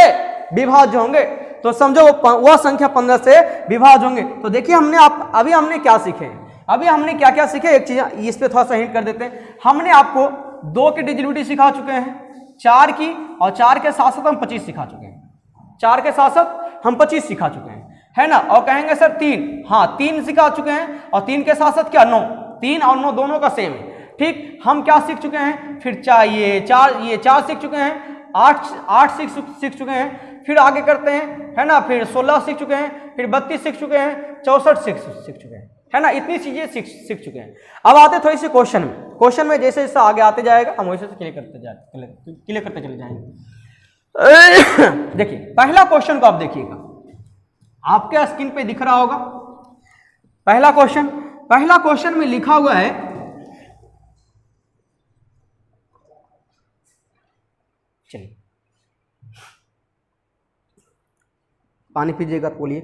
विभाज्य होंगे। तो समझो वह संख्या 15 से विभाज्य होंगे। तो देखिए अभी हमने क्या सीखे, अभी हमने क्या क्या सीखे, एक चीज इस पे थोड़ा सा हिंट कर देते हैं। हमने आपको 2 की डिजिटिविटी सिखा चुके हैं, 4 की, और 4 के साथ साथ हम 25 सिखा चुके हैं, 4 के साथ साथ हम 25 सिखा चुके हैं, है ना। और कहेंगे सर 3, हाँ 3 सिखा चुके हैं, और 3 के साथ साथ क्या 9, 3 और 9 दोनों का सेम है। ठीक, हम क्या सीख चुके हैं, फिर 4 सीख चुके हैं, 8 सीख चुके हैं, फिर आगे करते हैं, है ना, फिर 16 सीख चुके हैं, फिर 32 सीख चुके हैं, 64 सीख चुके हैं, है ना। इतनी चीजें सीख चुके हैं। अब आते थोड़ी सी क्वेश्चन में जैसे जैसे आगे आते जाएगा हम वैसे क्लियर करते चले जाएंगे। देखिए पहला क्वेश्चन को आप देखिएगा, आपके स्क्रीन पे दिख रहा होगा पहला क्वेश्चन में लिखा हुआ है, चलिए पानी पीजिएगा, बोलिए।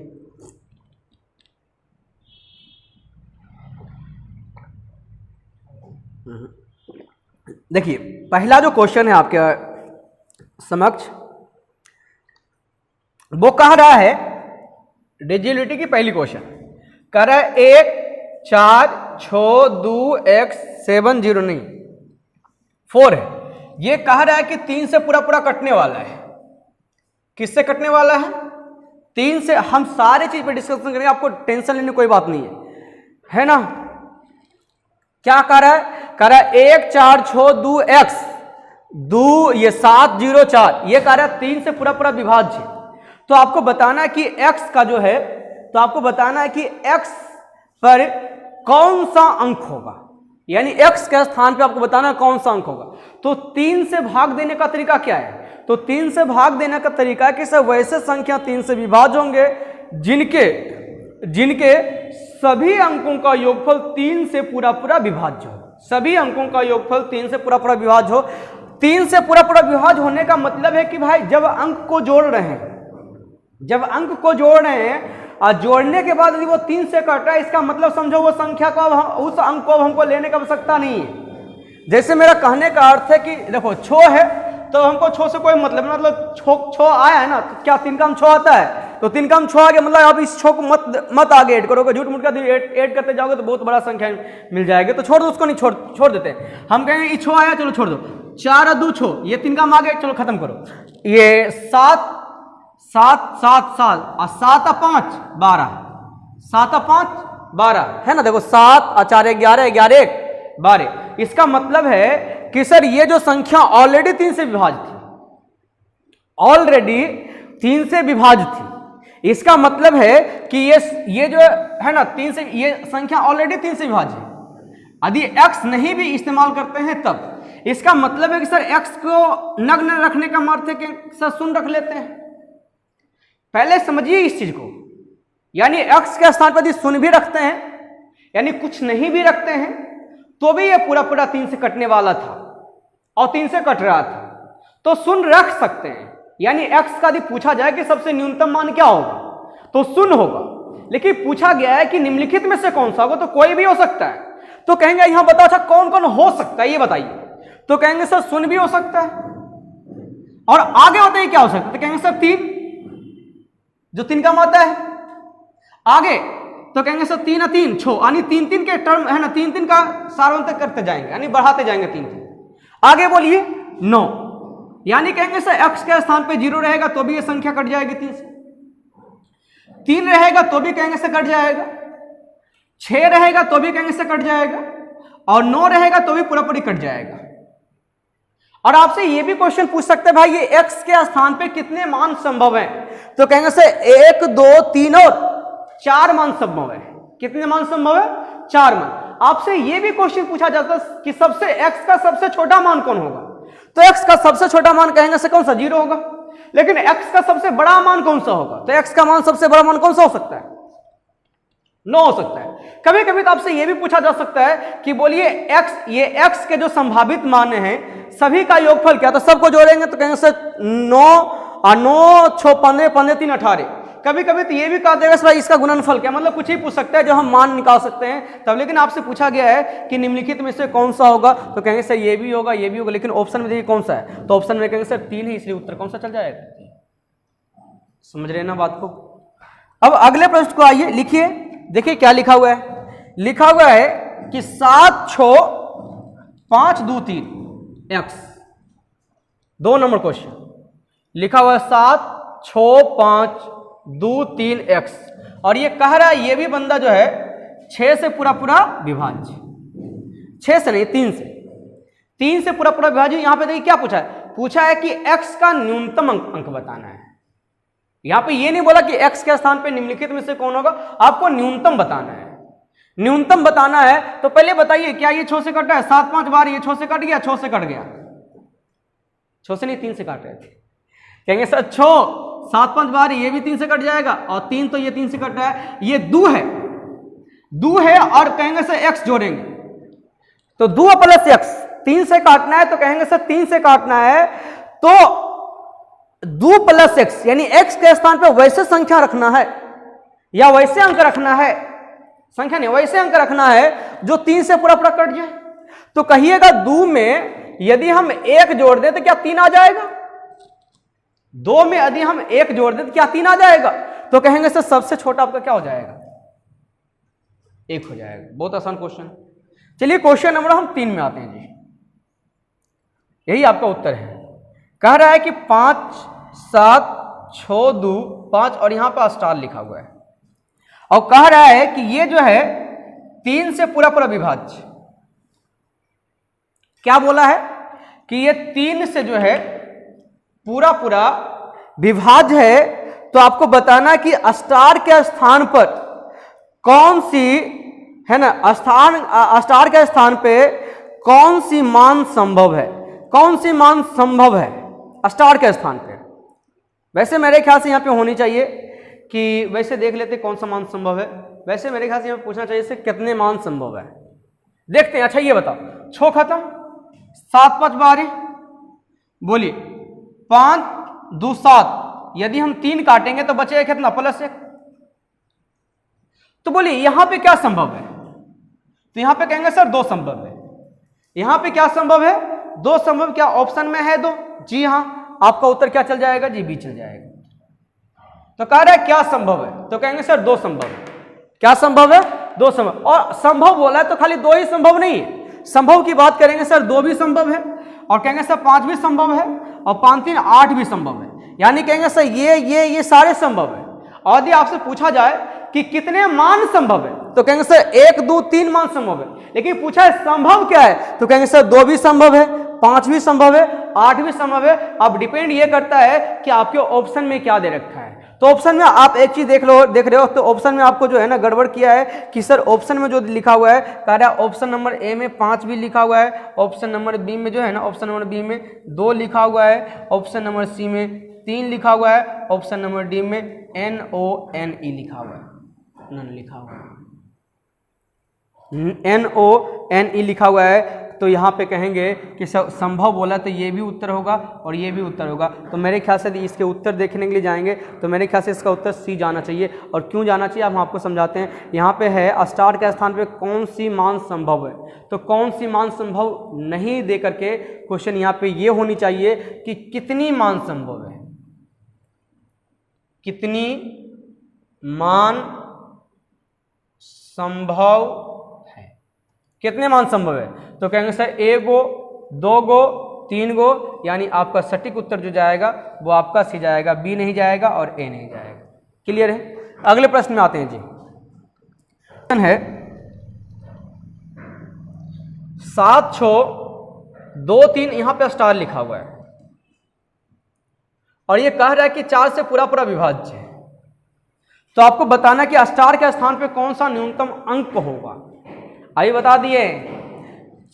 देखिए पहला जो क्वेश्चन है आपके समक्ष, वो कह रहा है डिजिटिविटी की पहली क्वेश्चन कह रहा है 1 4 6 2 x 7 0 नहीं 4 है। ये कह रहा है कि 3 से पूरा कटने वाला है। किससे कटने वाला है, 3 से। हम सारे चीज पे डिस्कशन करेंगे, आपको टेंशन लेने कोई बात नहीं है ना। क्या कह रहा है, 1 4 6 2 x 2 ये 7 0 4, ये कह रहा है 3 से पूरा विभाज्य। तो आपको बताना है कि x का जो है, तो आपको बताना है कि x पर कौन सा अंक होगा, यानी x के स्थान पे आपको बताना है कौन सा अंक होगा। तो 3 से भाग देने का तरीका क्या है, तो 3 से भाग देने का तरीका है कि सब वैसे संख्या 3 से विभाज्य होंगे जिनके सभी अंकों का योगफल 3 से पूरा विभाज्य हो। सभी अंकों का योगफल 3 से पूरा विभाज्य हो। 3 से पूरा विभाज्य होने का मतलब है कि भाई जब अंक को जोड़ रहे हैं, और जोड़ने के बाद यदि वो 3 से कट रहा है, इसका मतलब समझो वो संख्या को उस अंक को हमको लेने की आवश्यकता नहीं है। जैसे मेरा कहने का अर्थ है कि देखो छो है तो हमको छो से कोई मतलब छो आया है ना, तो क्या 3 का हम छो आता है, तो 3 का हम छो आ गया, मतलब अब इस छो को मत आगे ऐड करोगे, झूठ मूठ का ऐड करते जाओगे तो बहुत बड़ा संख्या मिल जाएगी, तो छोड़ दो उसको, नहीं छोड़ देते। हम कहेंगे ये छो आया, चलो छोड़ दो, 4 और 2 छो, ये 3 का हम आगे, चलो खत्म करो। ये 7 और 7 और 5 12, 7 और 5 12 है ना। देखो 7 और 4 11 11 1 12। इसका मतलब है कि सर ये जो संख्या ऑलरेडी 3 से विभाज्य थी, इसका मतलब है कि ये जो है ना 3 से, ये संख्या ऑलरेडी 3 से विभाज्य है। यदि x नहीं भी इस्तेमाल करते हैं तब इसका मतलब है कि सर x को नग्न रखने का अर्थ है कि सर शून्य रख लेते हैं। पहले समझिए इस चीज को, यानी x के स्थान पर यदि शून्य भी रखते हैं यानी कुछ नहीं भी रखते हैं तो भी ये पूरा पूरा 3 से कटने वाला था और 3 से कट रहा था, तो शून्य रख सकते हैं। यानी x का यदि पूछा जाए कि सबसे न्यूनतम मान क्या होगा तो शून्य होगा, लेकिन पूछा गया है कि निम्नलिखित में से कौन सा होगा, तो कोई भी हो सकता है। तो कहेंगे यहां बताओ अच्छा कौन कौन हो सकता है ये बताइए, तो कहेंगे सर शून्य भी हो सकता है, और आगे बताइए क्या हो सकता है, तो कहेंगे सर 3, जो 3 का मात्रा है। आगे तो कहेंगे सर 3 और 3 6, यानी 3 के टर्म है ना, 3 का सार्वंतक करते जाएंगे यानी बढ़ाते जाएंगे 3। आगे बोलिए 9, यानी कहेंगे सर x के स्थान पे 0 रहेगा तो भी ये संख्या कट जाएगी 3 से, 3 रहेगा तो भी कहेंगे से कट जाएगा, 6 रहेगा तो भी कहेंगे से कट जाएगा, और 9 रहेगा तो भी पूरा पूरी कट जाएगा। और आपसे ये भी क्वेश्चन पूछ सकते हैं भाई ये x के स्थान पे कितने मान संभव हैं, तो कहेंगे से 1 2 3 और 4 मान संभव है। कितने मान संभव है? 4 मान। आपसे ये भी क्वेश्चन पूछा जाता है कि सबसे x का सबसे छोटा मान कौन होगा, तो x का सबसे छोटा मान कहेंगे से कौन सा? 0 होगा। लेकिन x का सबसे बड़ा मान कौन सा होगा, तो x का मान सबसे बड़ा मान कौन सा हो सकता है? 9 हो सकता है। कभी कभी तो आपसे यह भी पूछा जा सकता है कि बोलिए x, ये x के जो संभावित मान हैं सभी का योगफल क्या, तो सबको जोड़ेंगे तो कहेंगे सर 9 और 9 6 15 15 3 18। कभी कभी तो ये भी कहा देगा सर इसका गुणनफल क्या, मतलब कुछ ही पूछ सकता है जो हम मान निकाल सकते हैं तब। लेकिन आपसे पूछा गया है कि निम्नलिखित में से कौन सा होगा, तो कहेंगे सर ये भी होगा ये भी होगा, लेकिन ऑप्शन में देखिए कौन सा है, तो ऑप्शन में कहेंगे सर 3 है, इसलिए उत्तर कौन सा चल जाएगा। समझ रहे ना बात को। अब अगले प्रश्न को आइए लिखिए, देखिए क्या लिखा हुआ है। लिखा हुआ है कि 7 6 5 2 3 x, 2 नंबर क्वेश्चन लिखा हुआ है 7 6 5 2 3 x, और ये कह रहा है ये भी बंदा जो है 6 से पूरा पूरा विभाज्य, 6 से नहीं 3 से, 3 से पूरा पूरा विभाज्य। यहां पे देखिए क्या पूछा है, पूछा है कि x का न्यूनतम अंक बताना है। यहां पे ये नहीं बोला कि x के स्थान पे निम्नलिखित में से कौन होगा, आपको न्यूनतम बताना है। न्यूनतम बताना है तो पहले बताइए क्या ये 6 से कट रहा है? 7 5 बार ये 6 से कट गया, 6 से कट गया, 6 से नहीं 3 से काट रहे थे। कहेंगे सर 6 7 5 बार ये भी 3 से कट जाएगा, और 3 तो ये 3 से कट रहा है, ये 2 है, 2 है, और कहेंगे सर x जोड़ेंगे तो 2 प्लस x, 3 से काटना है तो कहेंगे सर 3 से काटना है तो 2 प्लस x, यानी x के स्थान पे वैसे संख्या रखना है या वैसे अंक रखना है, संख्या नहीं वैसे अंक रखना है जो 3 से पूरा पूरा कट जाए। तो कहिएगा 2 में यदि हम 1 जोड़ दें तो क्या 3 आ जाएगा? 2 में यदि हम 1 जोड़ दें तो क्या 3 आ जाएगा? तो कहेंगे सर सबसे छोटा आपका क्या हो जाएगा? 1 हो जाएगा। बहुत आसान क्वेश्चन। चलिए क्वेश्चन नंबर हम 3 में आते हैं जी, यही आपका उत्तर है। कह रहा है कि 5 7 6 2 5, और यहां पर स्टार लिखा हुआ है, और कह रहा है कि ये जो है 3 से पूरा पूरा विभाज्य। क्या बोला है कि ये 3 से जो है पूरा पूरा विभाज्य है, तो आपको बताना कि स्टार के स्थान पर कौन सी है ना, स्टार के स्थान पे कौन सी मान संभव है, कौन सी मान संभव है स्टार के स्थान पे। वैसे मेरे ख्याल से यहाँ पे होनी चाहिए कि वैसे देख लेते कौन सा मान संभव है। वैसे मेरे ख्याल से यहाँ पूछना चाहिए से कितने मान संभव है, देखते हैं। अच्छा ये बताओ 6 खत्म, 7 5 12, बोलिए 5 2 7, यदि हम 3 काटेंगे तो बचेगा कितना? प्लस 1। तो बोलिए यहां पे क्या संभव है, तो यहां पे कहेंगे सर 2 संभव है। यहां पे क्या संभव है? 2 संभव। क्या ऑप्शन में है 2? जी हां। आपका उत्तर क्या चल जाएगा जी? बी चल जाएगा। तो कह रहा है क्या संभव है, तो कहेंगे सर 2 संभव है। क्या संभव है? 2 संभव। और संभव बोला है तो खाली 2 ही संभव नहीं है, संभव की बात करेंगे सर 2 भी संभव है, और कहेंगे सर 5 भी संभव है, और 5 3 8 भी संभव है। यानी कहेंगे सर ये सारे संभव है। और यदि आपसे पूछा जाए कि कितने मान संभव है, तो कहेंगे सर 1 2 3 मान संभव है। लेकिन पूछा है संभव क्या है, तो कहेंगे सर 2 भी संभव है, 5 भी संभव है, 8 भी संभव है। अब डिपेंड ये करता है कि आपके ऑप्शन में क्या दे रखा है। तो ऑप्शन में आप एक चीज देख रहे हो, तो ऑप्शन में आपको जो है ना गड़बड़ किया है कि सर ऑप्शन में जो लिखा हुआ है कह रहा है ऑप्शन नंबर ए में 5 भी लिखा हुआ है, ऑप्शन नंबर बी में जो है ना ऑप्शन नंबर बी में 2 लिखा हुआ है, ऑप्शन नंबर सी में 3 लिखा हुआ है, ऑप्शन नंबर डी में NONE लिखा हुआ है, नन लिखा हुआ है, NONE लिखा हुआ है। तो यहाँ पे कहेंगे कि संभव बोला तो ये भी उत्तर होगा और ये भी उत्तर होगा। तो मेरे ख्याल से इसके उत्तर देखने के लिए जाएंगे तो मेरे ख्याल से इसका उत्तर सी जाना चाहिए। और क्यों जाना चाहिए हम आपको समझाते हैं। यहाँ पे है स्टार के स्थान पे कौन सी मान संभव है, तो कौन सी मान संभव नहीं दे करके क्वेश्चन यहाँ पे ये होनी चाहिए कि कितनी मान संभव है, कितनी मान संभव है, कितने मान संभव है। तो कहेंगे सर 1 गो, 2 गो, 3 गो, यानी आपका सटीक उत्तर जो जाएगा वो आपका सी जाएगा, बी नहीं जाएगा और ए नहीं जाएगा। क्लियर है। अगले प्रश्न में आते हैं जी। प्रश्न है 7 6 2 3, यहां पे स्टार लिखा हुआ है और ये कह रहा है कि 4 से पूरा पूरा विभाज्य है। तो आपको बताना कि स्टार के स्थान पे कौन सा न्यूनतम अंक होगा। अभी बता दिए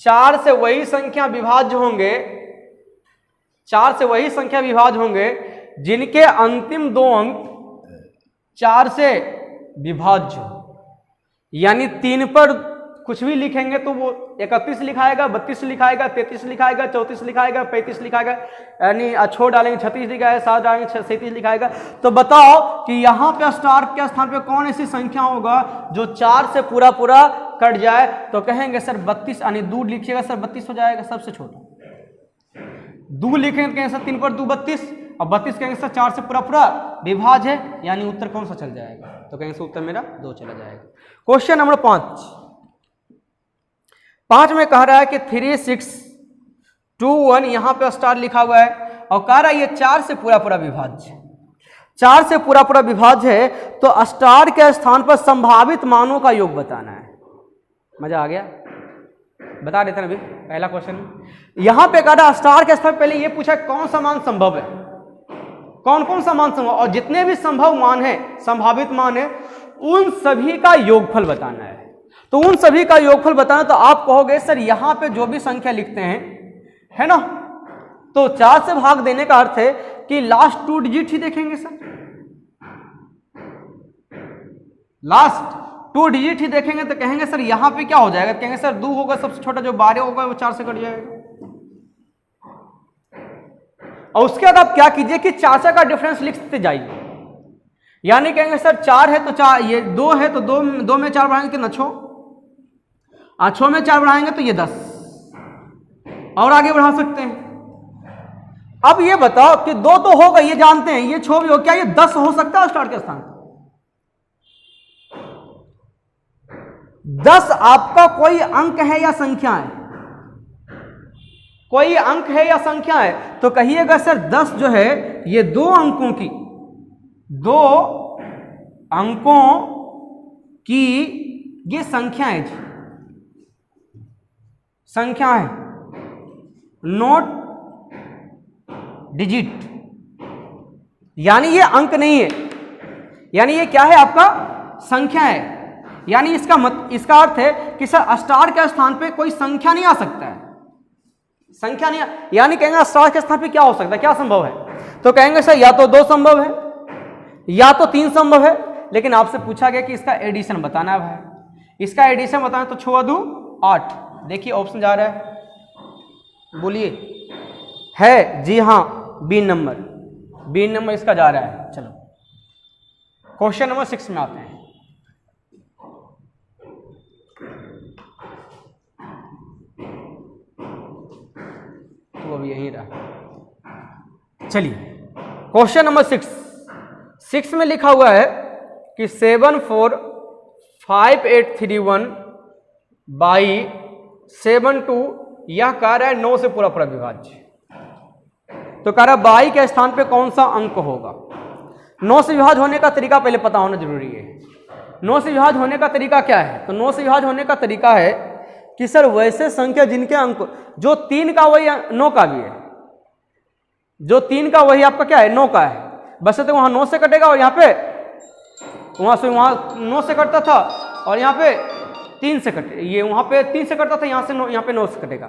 4 से वही संख्या विभाज्य होंगे, 4 से वही संख्या विभाज्य होंगे जिनके अंतिम 2 अंक 4 से विभाज्य हो। यानी 3 पर कुछ भी लिखेंगे तो वो 31 लिखाएगा, 32 लिखाएगा, 33 लिखाएगा, 34 लिखाएगा, 35 लिखाएगा, यानी छोड़ डालेंगे 36 लिखाएगा, 7 डालेंगे 37 लिखाएगा। तो बताओ कि यहाँ पे स्टार के स्थान पे कौन ऐसी संख्या होगा जो 4 से पूरा पूरा कट जाए। तो कहेंगे सर 32, यानी 2 लिखिएगा सर 32 हो जाएगा सबसे छोटा। 2 लिखेंगे तो कहेंगे सर 3 पर 2 32, और 32 कहेंगे सर 4 से पूरा पूरा विभाज्य है, यानी उत्तर कौन सा चल जाएगा। तो कहेंगे सर उत्तर मेरा 2 चला जाएगा। क्वेश्चन नंबर 5 में कह रहा है कि 3 6 2 1, यहां पे स्टार लिखा हुआ है और कह रहा है ये 4 से पूरा पूरा विभाज्य है, 4 से पूरा पूरा विभाज्य है। तो स्टार के स्थान पर संभावित मानों का योग बताना है। मजा आ गया, बता देते हैं अभी पहला क्वेश्चन। यहां पे कह रहा है स्टार के स्थान पहले ये पूछा कौन सा मान संभव है, कौन कौन सा मान संभव, और जितने भी संभव मान है, संभावित मान है, उन सभी का योगफल बताना है। तो उन सभी का योगफल बताना, तो आप कहोगे सर यहां पे जो भी संख्या लिखते हैं, है ना, तो 4 से भाग देने का अर्थ है कि लास्ट 2 डिजिट ही देखेंगे सर, लास्ट 2 डिजिट ही देखेंगे। तो कहेंगे सर यहां पे क्या हो जाएगा, कहेंगे सर 2 होगा सबसे छोटा, जो 12 होगा वो 4 से कट जाएगा। और उसके बाद आप क्या कीजिए कि 4 का डिफरेंस लिखते जाइए, यानी कहेंगे सर 4 है तो 4, ये 2 है तो 2 में 4 बढ़ाएंगे कितना 6, 6 में 4 बढ़ाएंगे तो ये 10, और आगे बढ़ा सकते हैं। अब ये बताओ कि 2 तो होगा, ये जानते हैं, ये 6 भी हो, क्या ये 10 हो सकता है स्टार के स्थान पर? 10 आपका कोई अंक है या संख्या है, कोई अंक है या संख्या है? तो कहिएगा सर 10 जो है ये 2 अंकों की ये संख्या है जी, संख्या है, नोट डिजिट, यानी ये अंक नहीं है, यानी ये क्या है आपका संख्या है। यानी इसका अर्थ है कि सर स्टार के स्थान पे कोई संख्या नहीं आ सकता है, संख्या नहीं, यानी कहेंगे स्टार के स्थान पे क्या हो सकता है, क्या संभव है? तो कहेंगे सर या तो 2 संभव है या तो 3 संभव है, लेकिन आपसे पूछा गया कि इसका एडिशन बताना है भाई, इसका एडिशन बताना, तो 6 2 8। देखिए ऑप्शन जा रहा है, बोलिए, है जी हाँ, बी नंबर इसका जा रहा है। चलो क्वेश्चन नंबर 6 में आते हैं। तो अब यही रहा, चलिए क्वेश्चन नंबर 6 में लिखा हुआ है कि 7 4 5 8 3 1 बाई 7 2, यह कह रहा है 9 से पूरा पूरा विभाज्य। तो कह रहा है बाई के स्थान पे कौन सा अंक होगा। 9 से विभाज्य होने का तरीका पहले पता होना जरूरी है। 9 से विभाज्य होने का तरीका क्या है? तो 9 से विभाज्य होने का तरीका है कि सर वैसे संख्या जिनके अंक, जो 3 का वही 9 का भी है, जो 3 का वही आपका क्या है 9 का है, बस तो वहाँ 9 से कटेगा और यहाँ पे वहाँ 9 से कटता था और यहाँ पे 3 से कटे, ये वहाँ पे 3 से कटता था, यहाँ से यहाँ पे 9 से कटेगा।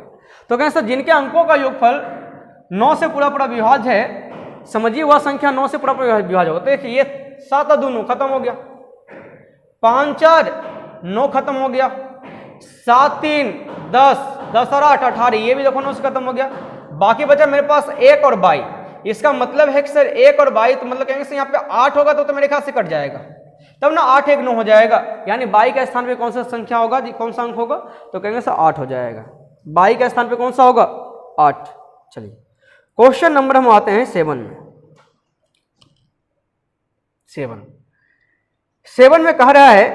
तो कहें सर जिनके अंकों का योगफल 9 से पूरा पूरा विभाज्य है, समझिए वह संख्या 9 से पूरा पूरा विभाज्य होगा। तो देखिए ये 7 और 2 9 खत्म हो गया, 5 4 9 खत्म हो गया, 7 3 10 10 और 8 18, ये भी देखो 9 से खत्म हो गया। बाकी बचा मेरे पास 1 और 22। इसका मतलब है कि सर 1 और 22, तो मतलब कहेंगे सर यहाँ पे 8 होगा तो मेरे ख्याल से कट जाएगा, तब ना 8 1 9 हो जाएगा, यानी 22 के स्थान पे कौन सा संख्या होगा जी, कौन सा अंक होगा, तो कहेंगे सर 8 हो जाएगा। 22 के स्थान पे कौन सा होगा, 8। चलिए क्वेश्चन नंबर हम आते हैं 7 में। 7 में कह रहा है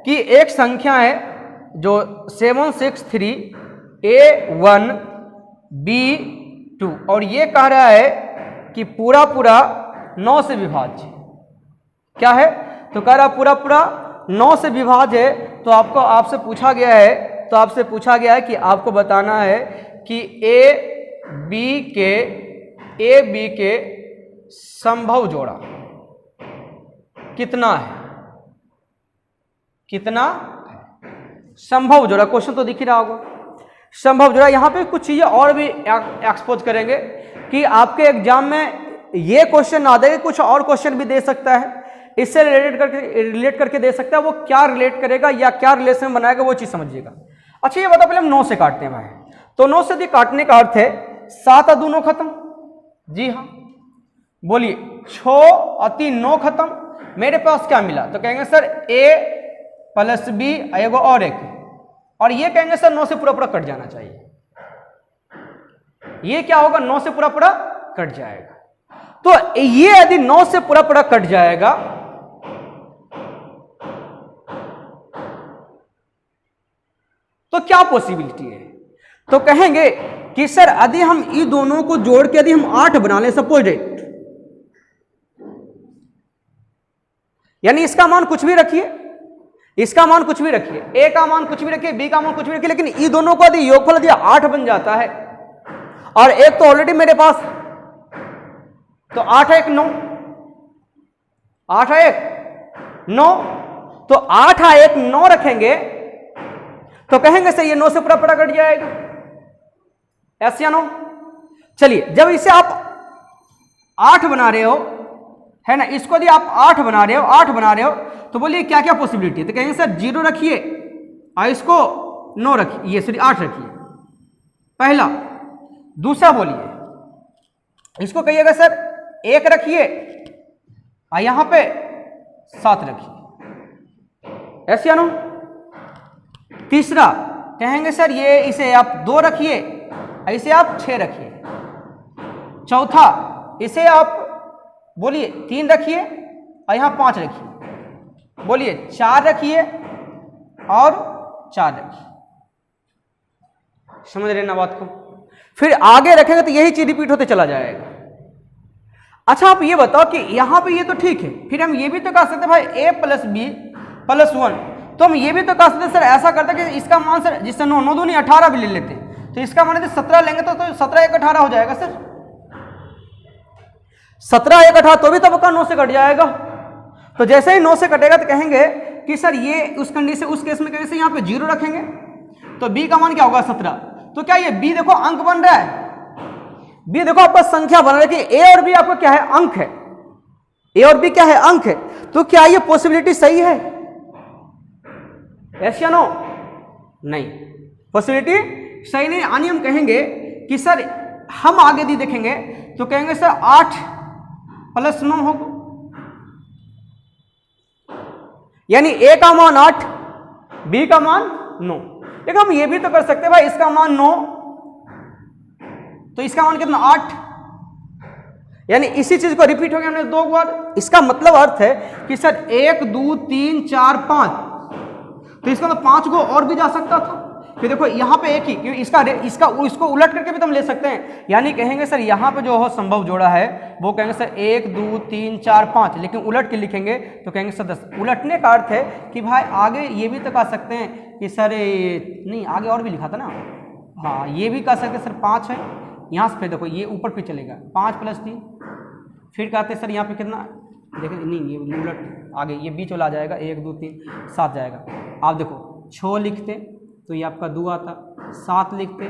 कि एक संख्या है जो 763A1B2 और ये कह रहा है कि पूरा पूरा 9 से विभाज्य। क्या है, तो कह रहा पूरा पूरा 9 से विभाज्य है। तो आपसे पूछा गया है कि आपको बताना है कि ए बी के संभव जोड़ा कितना है, संभव जोड़ा। क्वेश्चन तो दिख ही रहा होगा, संभव जोड़ा। यहाँ पे कुछ चीजें और भी एक्सपोज करेंगे कि आपके एग्जाम में ये क्वेश्चन ना दे, कुछ और क्वेश्चन भी दे सकता है, इससे रिलेट करके दे सकता है। वो क्या रिलेट करेगा या क्या रिलेशन बनाएगा वो चीज समझिएगा। अच्छा ये बताओ, पहले हम 9 से काटते हैं भाई, तो 9 से यदि काटने का अर्थ है 7 और 2 9 खत्म, जी हाँ बोलिए, 6 और 3 9 खत्म। मेरे पास क्या मिला, तो कहेंगे सर a + b एगो और एक, और ये कहेंगे सर 9 से पूरा पूरा कट जाना चाहिए। ये क्या होगा, 9 से पूरा पूरा कट जाएगा। तो ये यदि 9 से पूरा पूरा कट जाएगा तो क्या पॉसिबिलिटी है, तो कहेंगे कि सर यदि हम इन दोनों को जोड़ के यदि हम 8 बना लें सपोज इट, यानी इसका मान कुछ भी रखिए, इसका मान कुछ भी रखिए, ए का मान कुछ भी रखिए, बी का मान कुछ भी रखिए, लेकिन इन दोनों को यदि योगफल दिया 8 बन जाता है, और एक तो ऑलरेडी मेरे पास, तो 8 1 9, 8 1 9, तो 8 1 9 रखेंगे तो कहेंगे सर ये 9 से पूरा पूरा कट जाएगा, ऐसे या नो। चलिए जब इसे आप 8 बना रहे हो, है ना, इसको यदि आप 8 बना रहे हो, तो बोलिए क्या क्या पॉसिबिलिटी है, तो कहेंगे सर 0 रखिए और इसको 9 रखिए, ये सॉरी 8 रखिए, पहला। दूसरा बोलिए, इसको कहिएगा सर 1 रखिए और यहां पे 7 रखिए, ऐसे या नो। तीसरा कहेंगे सर ये इसे आप 2 रखिए, इसे आप 6 रखिए। चौथा इसे आप बोलिए 3 रखिए और यहां 5 रखिए, बोलिए 4 रखिए और 4 रखिए। समझ रहे ना बात को, फिर आगे रखेंगे तो यही चीज रिपीट होते चला जाएगा। अच्छा आप ये बताओ कि यहां पे ये तो ठीक है, फिर हम ये भी तो कह सकते भाई a + b + 1, तो हम ये भी तो कह सकते सर ऐसा करते कि इसका मान सर जिससे 9 9 दूनी 18 भी ले लेते, तो इसका मान यदि 17 लेंगे तो 17 1 18 हो जाएगा सर, 17 1 18, तो भी तब का 9 से कट जाएगा। तो जैसे ही 9 से कटेगा तो कहेंगे कि सर ये उस कंडीशन, उस केस में कहेंगे यहाँ पे 0 रखेंगे, तो b का मान क्या होगा 17। तो क्या ये b देखो अंक बन रहा है, b देखो आपका संख्या बन रहा है कि a और b आपका क्या है, अंक है, a और b क्या है, अंक है। तो क्या ये पॉसिबिलिटी सही है, यस या नो, नहीं, पॉसिबिलिटी सही नहीं। यानी हम कहेंगे कि सर हम आगे भी देखेंगे तो कहेंगे सर 8 + 9 होगा, यानी a का मान 8 b का मान 9। देखो हम ये भी तो कर सकते हैं भाई, इसका मान 9 तो इसका मान कितना 8, यानी इसी चीज को रिपीट हो गया हमने 2 बार। इसका मतलब अर्थ है कि सर 1 2 3 4 5, तो इसका मतलब 5 को और भी जा सकता था। फिर देखो यहाँ पे एक ही, क्योंकि इसको उलट करके भी तो हम ले सकते हैं, यानी कहेंगे सर यहाँ पे जो हो संभव जोड़ा है वो कहेंगे सर 1 2 3 4 5, लेकिन उलट के लिखेंगे तो कहेंगे सर 10। उलटने का अर्थ है कि भाई आगे ये भी तो कह सकते हैं कि सर नहीं, आगे और भी लिखा था ना, हाँ ये भी कह सकते सर 5 है, यहाँ से फिर देखो ये ऊपर पे चलेगा 5 + 3, फिर कहते हैं सर यहाँ पे कितना, देखिए नहीं ये उलट आगे ये बीच वाला आ जाएगा, 1 2 3 7 जाएगा। आप देखो 6 लिखते तो ये आपका 2 आता, 7 लिखते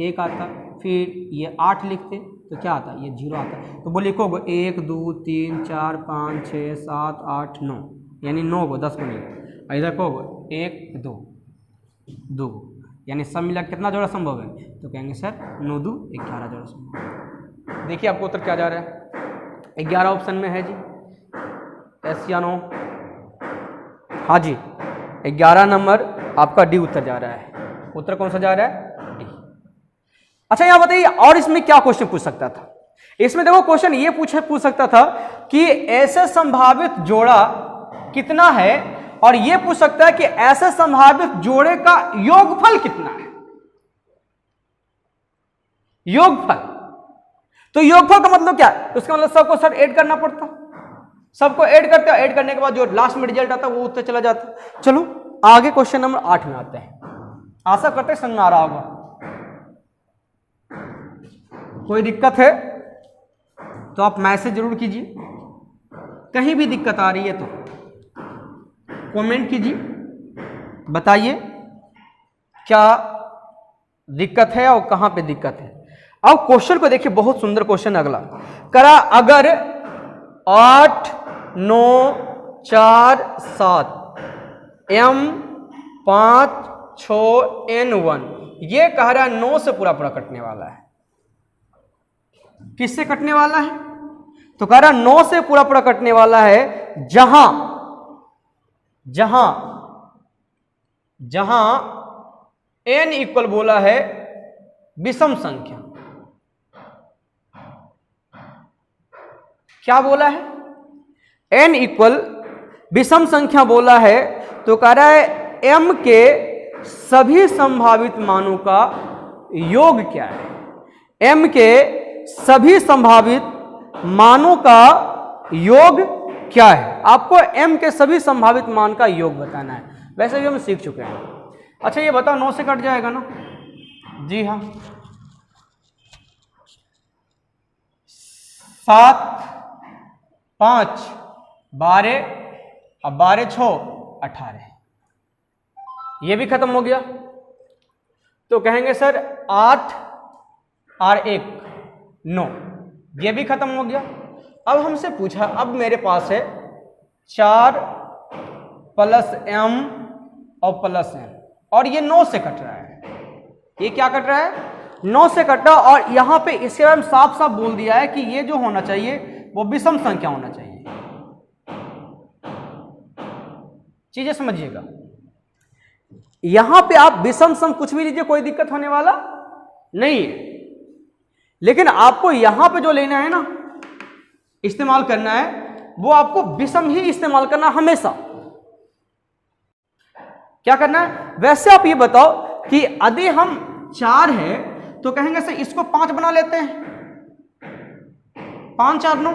1 आता, फिर ये 8 लिखते तो क्या आता, ये 0 आता। तो बोलिए को 1 2 3 4 5 6 7 8 9, यानी 9 को 10 को नहीं। इधर को 1 2 2, यानी सब मिला कितना जोड़ा संभव है, तो कहेंगे सर 9 2 11 जोड़ा संभव। देखिए आपको उत्तर क्या जा रहा है, 11 ऑप्शन में है जी, यस या नो? हाँ जी, 11 नंबर आपका डी उत्तर जा रहा है। उत्तर कौन सा जा रहा है, डी। अच्छा यहाँ बताइए, और इसमें क्या क्वेश्चन पूछ सकता था? इसमें देखो क्वेश्चन ये पूछ सकता था कि ऐसे संभावित जोड़ा कितना है, और ये पूछ सकता है कि ऐसे संभावित जोड़े का योगफल कितना है। योगफल, तो योगफल का मतलब क्या है, उसका मतलब सबको सर ऐड करना पड़ता, सबको ऐड करते हैं, ऐड करने के बाद जो लास्ट में रिजल्ट आता है वो उत्तर चला जाता। चलो आगे क्वेश्चन नंबर 8 में आते हैं। आशा करते हैं समझ में आ रहा होगा। कोई दिक्कत है तो आप मैसेज जरूर कीजिए, कहीं भी दिक्कत आ रही है तो कमेंट कीजिए, बताइए क्या दिक्कत है और कहां पे दिक्कत है। अब क्वेश्चन को देखिए, बहुत सुंदर क्वेश्चन अगला करा, अगर 8 9 4 7 m 5 6 n 1, ये कह रहा है 9 से पूरा पूरा कटने वाला है। किससे कटने वाला है, तो कह रहा 9 से पूरा पूरा कटने वाला है, जहां जहां जहां n इक्वल बोला है विषम संख्या। क्या बोला है, n इक्वल विषम संख्या बोला है, तो कह रहा है m के सभी संभावित मानों का योग क्या है। m के सभी संभावित मानों का योग क्या है, आपको m के सभी संभावित मान का योग बताना है। वैसे भी हम सीख चुके हैं। अच्छा ये बताओ 9 से कट जाएगा ना, जी हाँ। 7 5 12 अब 12 6 18, ये भी खत्म हो गया। तो कहेंगे सर 8 और 1 9, ये भी खत्म हो गया। अब हमसे पूछा, अब मेरे पास है 4 प्लस m और प्लस n, और ये 9 से कट रहा है। ये क्या कट रहा है, 9 से कट रहा, और यहां पे इसके बारे में साफ साफ बोल दिया है कि ये जो होना चाहिए वो विषम संख्या होना चाहिए। चीजें समझिएगा, यहां पे आप विषम सम कुछ भी लीजिए, कोई दिक्कत होने वाला नहीं है, लेकिन आपको यहां पे जो लेना है ना, इस्तेमाल करना है, वो आपको विषम ही इस्तेमाल करना हमेशा। क्या करना है, वैसे आप ये बताओ कि यदि हम 4 है तो कहेंगे सर इसको 5 बना लेते हैं, 5 4 9।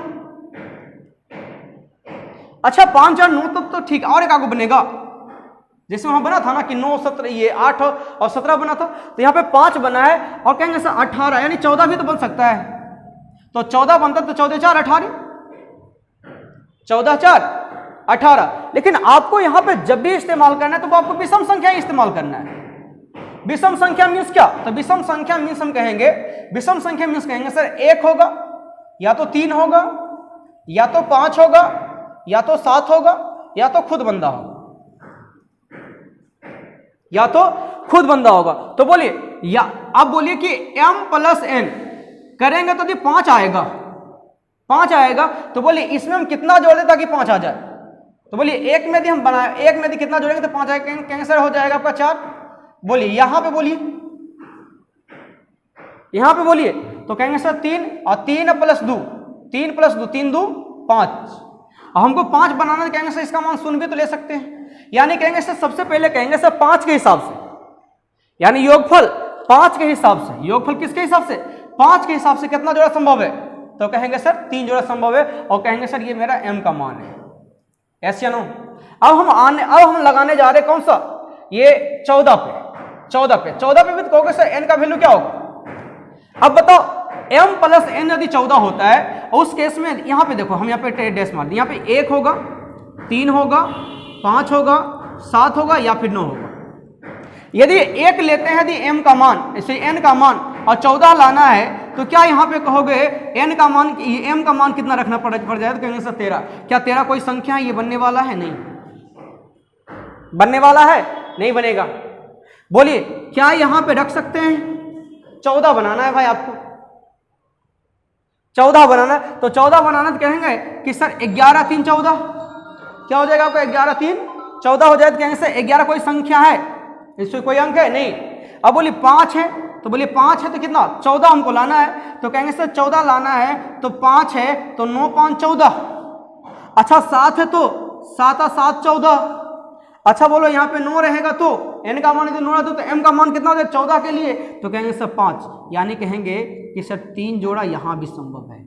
अच्छा 5 4 9 तब तो ठीक, और एक आगे बनेगा, जैसे वहां बना था ना कि 9 17, ये 8 और 17 बना था, तो यहाँ पे 5 बना है, और कहेंगे सर 18, यानी 14 भी तो बन सकता है। तो 14 बनता तो 14 4 18, 14 4 18। लेकिन आपको यहां पे जब भी इस्तेमाल करना है तो आपको विषम संख्या ही इस्तेमाल करना है। विषम संख्या मीन्स क्या, तो विषम संख्या मीन्स हम कहेंगे, विषम संख्या मीन्स कहेंगे सर 1 होगा, या तो 3 होगा, या तो 5 होगा, या तो 7 होगा, या तो खुद बंदा होगा, या तो खुद बंदा होगा। तो बोलिए, या अब बोलिए कि m प्लस n करेंगे तो 5 आएगा, 5 आएगा। तो बोलिए इसमें हम कितना जोड़ दें ताकि 5 आ जाए, तो बोलिए एक में यदि हम बनाए, एक में यदि कितना जोड़ेंगे तो 5 आएगा, कहेंगे सर हो जाएगा आपका 4। बोलिए यहां पे, बोलिए यहां पे बोलिए, तो कहेंगे सर 3 और 3 प्लस 2, 3 प्लस 2 3 2 5, और हमको 5 बनाना है, कहेंगे सर इसका मान 0 भी तो ले सकते हैं, यानी कहेंगे सर सबसे पहले कहेंगे सर 5 के हिसाब से, यानी योगफल 5 के हिसाब से। योगफल किसके हिसाब से, 5 के हिसाब से कितना जोड़ा संभव है, तो कहेंगे सर 3 जोड़ा संभव है, और कहेंगे सर ये मेरा m का मान है, ऐसे या नो। अब हम लगाने जा रहे कौन सा, ये 14 पे भी तो कहोगे सर n का वैल्यू क्या होगा। अब बताओ m प्लस n यदि 14 होता है, उस केस में यहाँ पे देखो, हम यहाँ पे डैश मार दें, यहाँ पे 1 होगा, 3 होगा, 5 होगा, 7 होगा या फिर 9 होगा। यदि 1 लेते हैं, यदि m का मान, इसे n का मान और 14 लाना है, तो क्या यहाँ पे कहोगे n का मान, m का मान कितना रखना पड़ जाए, तो कहेंगे सर 13। क्या 13 कोई संख्या है, ये बनने वाला है? नहीं बनने वाला है, नहीं बनेगा। बोलिए क्या यहाँ पे रख सकते हैं? 14 बनाना है भाई आपको, 14 बनाना है, तो 14 बनाना तो कहेंगे कि सर 11 3 14, क्या हो जाएगा आपको? 11 3 14 हो जाए, तो कहेंगे सर 11 कोई संख्या है, इसमें कोई अंक है? नहीं। अब बोलिए 5 है, तो बोलिए 5 है तो कितना? 14 हमको लाना है, तो कहेंगे सर 14 लाना है, तो 5 है तो 9 5 14। अच्छा 7 है तो 7 7 14। अच्छा बोलो यहाँ पे 9 रहेगा तो n का मान यदि 9 रहता तो m का मान कितना हो जाएगा 14 के लिए? तो कहेंगे सर 5, यानी कहेंगे कि सर 3 जोड़ा यहाँ भी संभव है।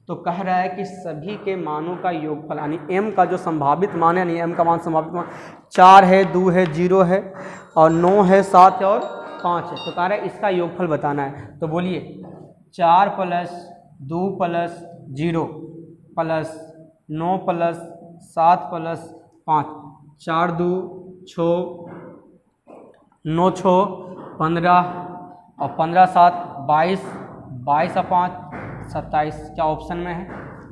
तो कह रहा है कि सभी के मानों का योगफल, यानी m का जो संभावित मान है, यानी m का मान संभावित मान 4 है, 2 है, 0 है और 9 है, 7 है और 5 है। तो कह रहा है इसका योगफल बताना है। तो बोलिए 4 plus 2 plus 0 plus 9 plus 7 plus 5, 4 2 6, 9 6 15 और 15 7 22, 22 और 5 27। क्या ऑप्शन में है?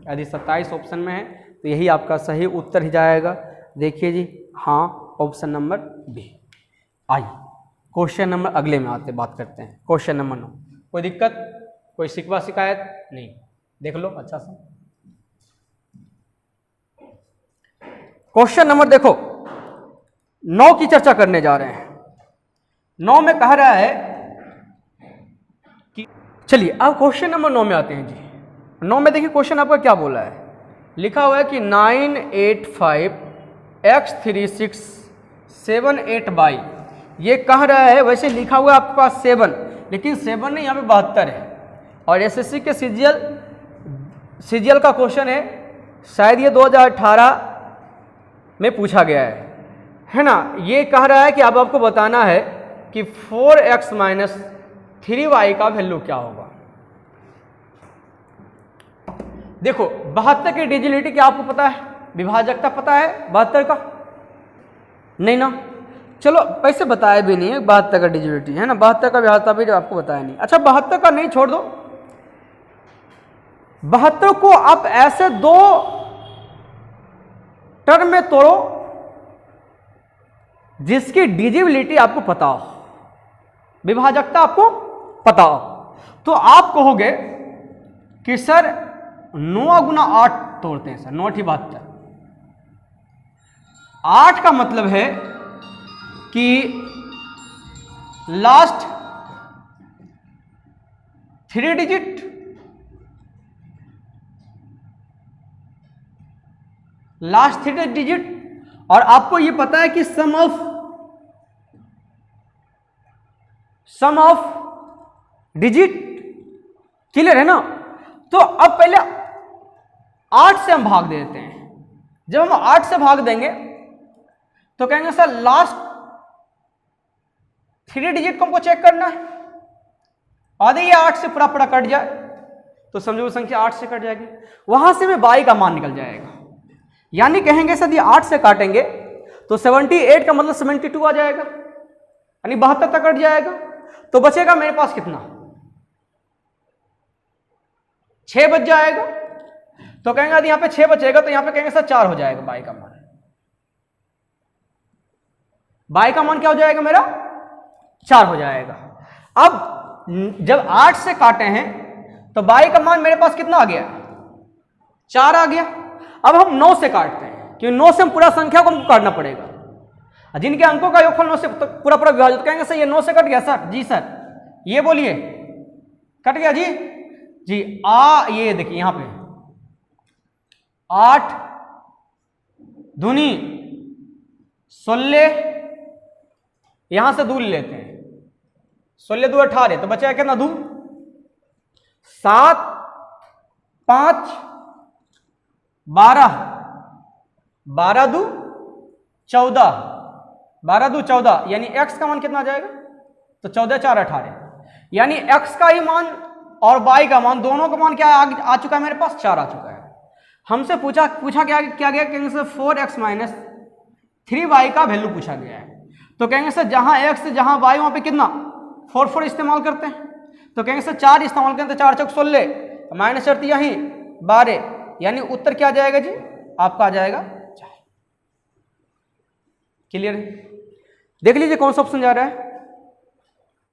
यदि 27 ऑप्शन में है तो यही आपका सही उत्तर ही जाएगा। देखिए जी, हाँ ऑप्शन नंबर बी। आइए क्वेश्चन नंबर अगले में आते बात करते हैं। Question number 9। कोई दिक्कत, कोई शिकवा शिकायत नहीं? देख लो अच्छा सा क्वेश्चन नंबर देखो, 9 की चर्चा करने जा रहे हैं। 9 में कह रहा है कि, चलिए अब क्वेश्चन नंबर 9 में आते हैं जी। 9 में देखिए क्वेश्चन आपका क्या बोला है, लिखा हुआ है कि 985 x3678y, ये कह रहा है, वैसे लिखा हुआ है आपके पास 7, लेकिन 7 नहीं, यहाँ पे 72 है और एसएससी के सीजीएल का क्वेश्चन है, शायद ये 2018 में पूछा गया है ना। ये कह रहा है कि अब आपको बताना है कि 4x माइनस 3y का वैल्यू क्या होगा। देखो 72 की डिजिटलिटी क्या आपको पता है? विभाजकता पता है 72 का? नहीं ना, चलो वैसे बताया भी नहीं है 72 का डिजिटलिटी है ना, 72 का विभाजकता भी आपको बताया नहीं। अच्छा 72 का नहीं, छोड़ दो, 72 को आप ऐसे 2 टर्म में तोड़ो जिसकी डिजिबिलिटी आपको पता हो, विभाजकता आपको पता हो, तो आप कहोगे कि सर 9 गुना 8 तोड़ते हैं सर, 9 ही 72। 8 का मतलब है कि लास्ट 3 डिजिट, लास्ट 3 डिजिट, और आपको ये पता है कि सम ऑफ डिजिट, क्लियर है ना। तो अब पहले 8 से हम भाग देते हैं। जब हम 8 से भाग देंगे तो कहेंगे सर लास्ट 3 डिजिट को हमको चेक करना है, आधे ये 8 से पूरा पूरा कट जाए तो समझो वो संख्या 8 से कट जाएगी, वहां से में y का मान निकल जाएगा। यानी कहेंगे सर ये 8 से काटेंगे तो 78 का मतलब 72 आ जाएगा, यानी 72 तक कट जाएगा। तो बचेगा मेरे पास कितना? 6 बच जाएगा। तो कहेंगे यदि यहां पे 6 बचेगा तो यहां पे कहेंगे सर 4 हो जाएगा y का मान। y का मान क्या हो जाएगा मेरा? 4 हो जाएगा। अब जब 8 से काटे हैं तो y का मान मेरे पास कितना आ गया? 4 आ गया। अब हम 9 से काटते हैं, क्योंकि 9 से हम पूरा संख्या को हमको काटना पड़ेगा। जिनके अंकों का योगफल 9 से पूरा पूरा विभाजित, कहेंगे सर ये 9 से कट गया सर। जी सर, ये बोलिए कट गया जी। जी ये देखिए यहां पे 8 दूनी 16, यहां से दूर लेते हैं, 16 2 18, तो बचा कितना? 2 7 5 12, 12 2 14, 12 2 14, यानी x का मान कितना आ जाएगा? तो 14 4 18, यानी x का ही मान और y का मान, दोनों का मान क्या आ चुका है मेरे पास, 4 आ चुका है। हमसे पूछा क्या गया, कहेंगे सर 4x माइनस 3y का वैल्यू पूछा गया है। तो कहेंगे सर जहां x जहां y वहां पे कितना 4 इस्तेमाल करते हैं। तो कहेंगे सर 4 इस्तेमाल करते हैं, 4 चौक 16 माइनस 4 यहीं 12, यानी उत्तर क्या आ जाएगा जी, आपका आ जाएगा 4। क्लियर है? देख लीजिए कौन सा ऑप्शन जा रहा है।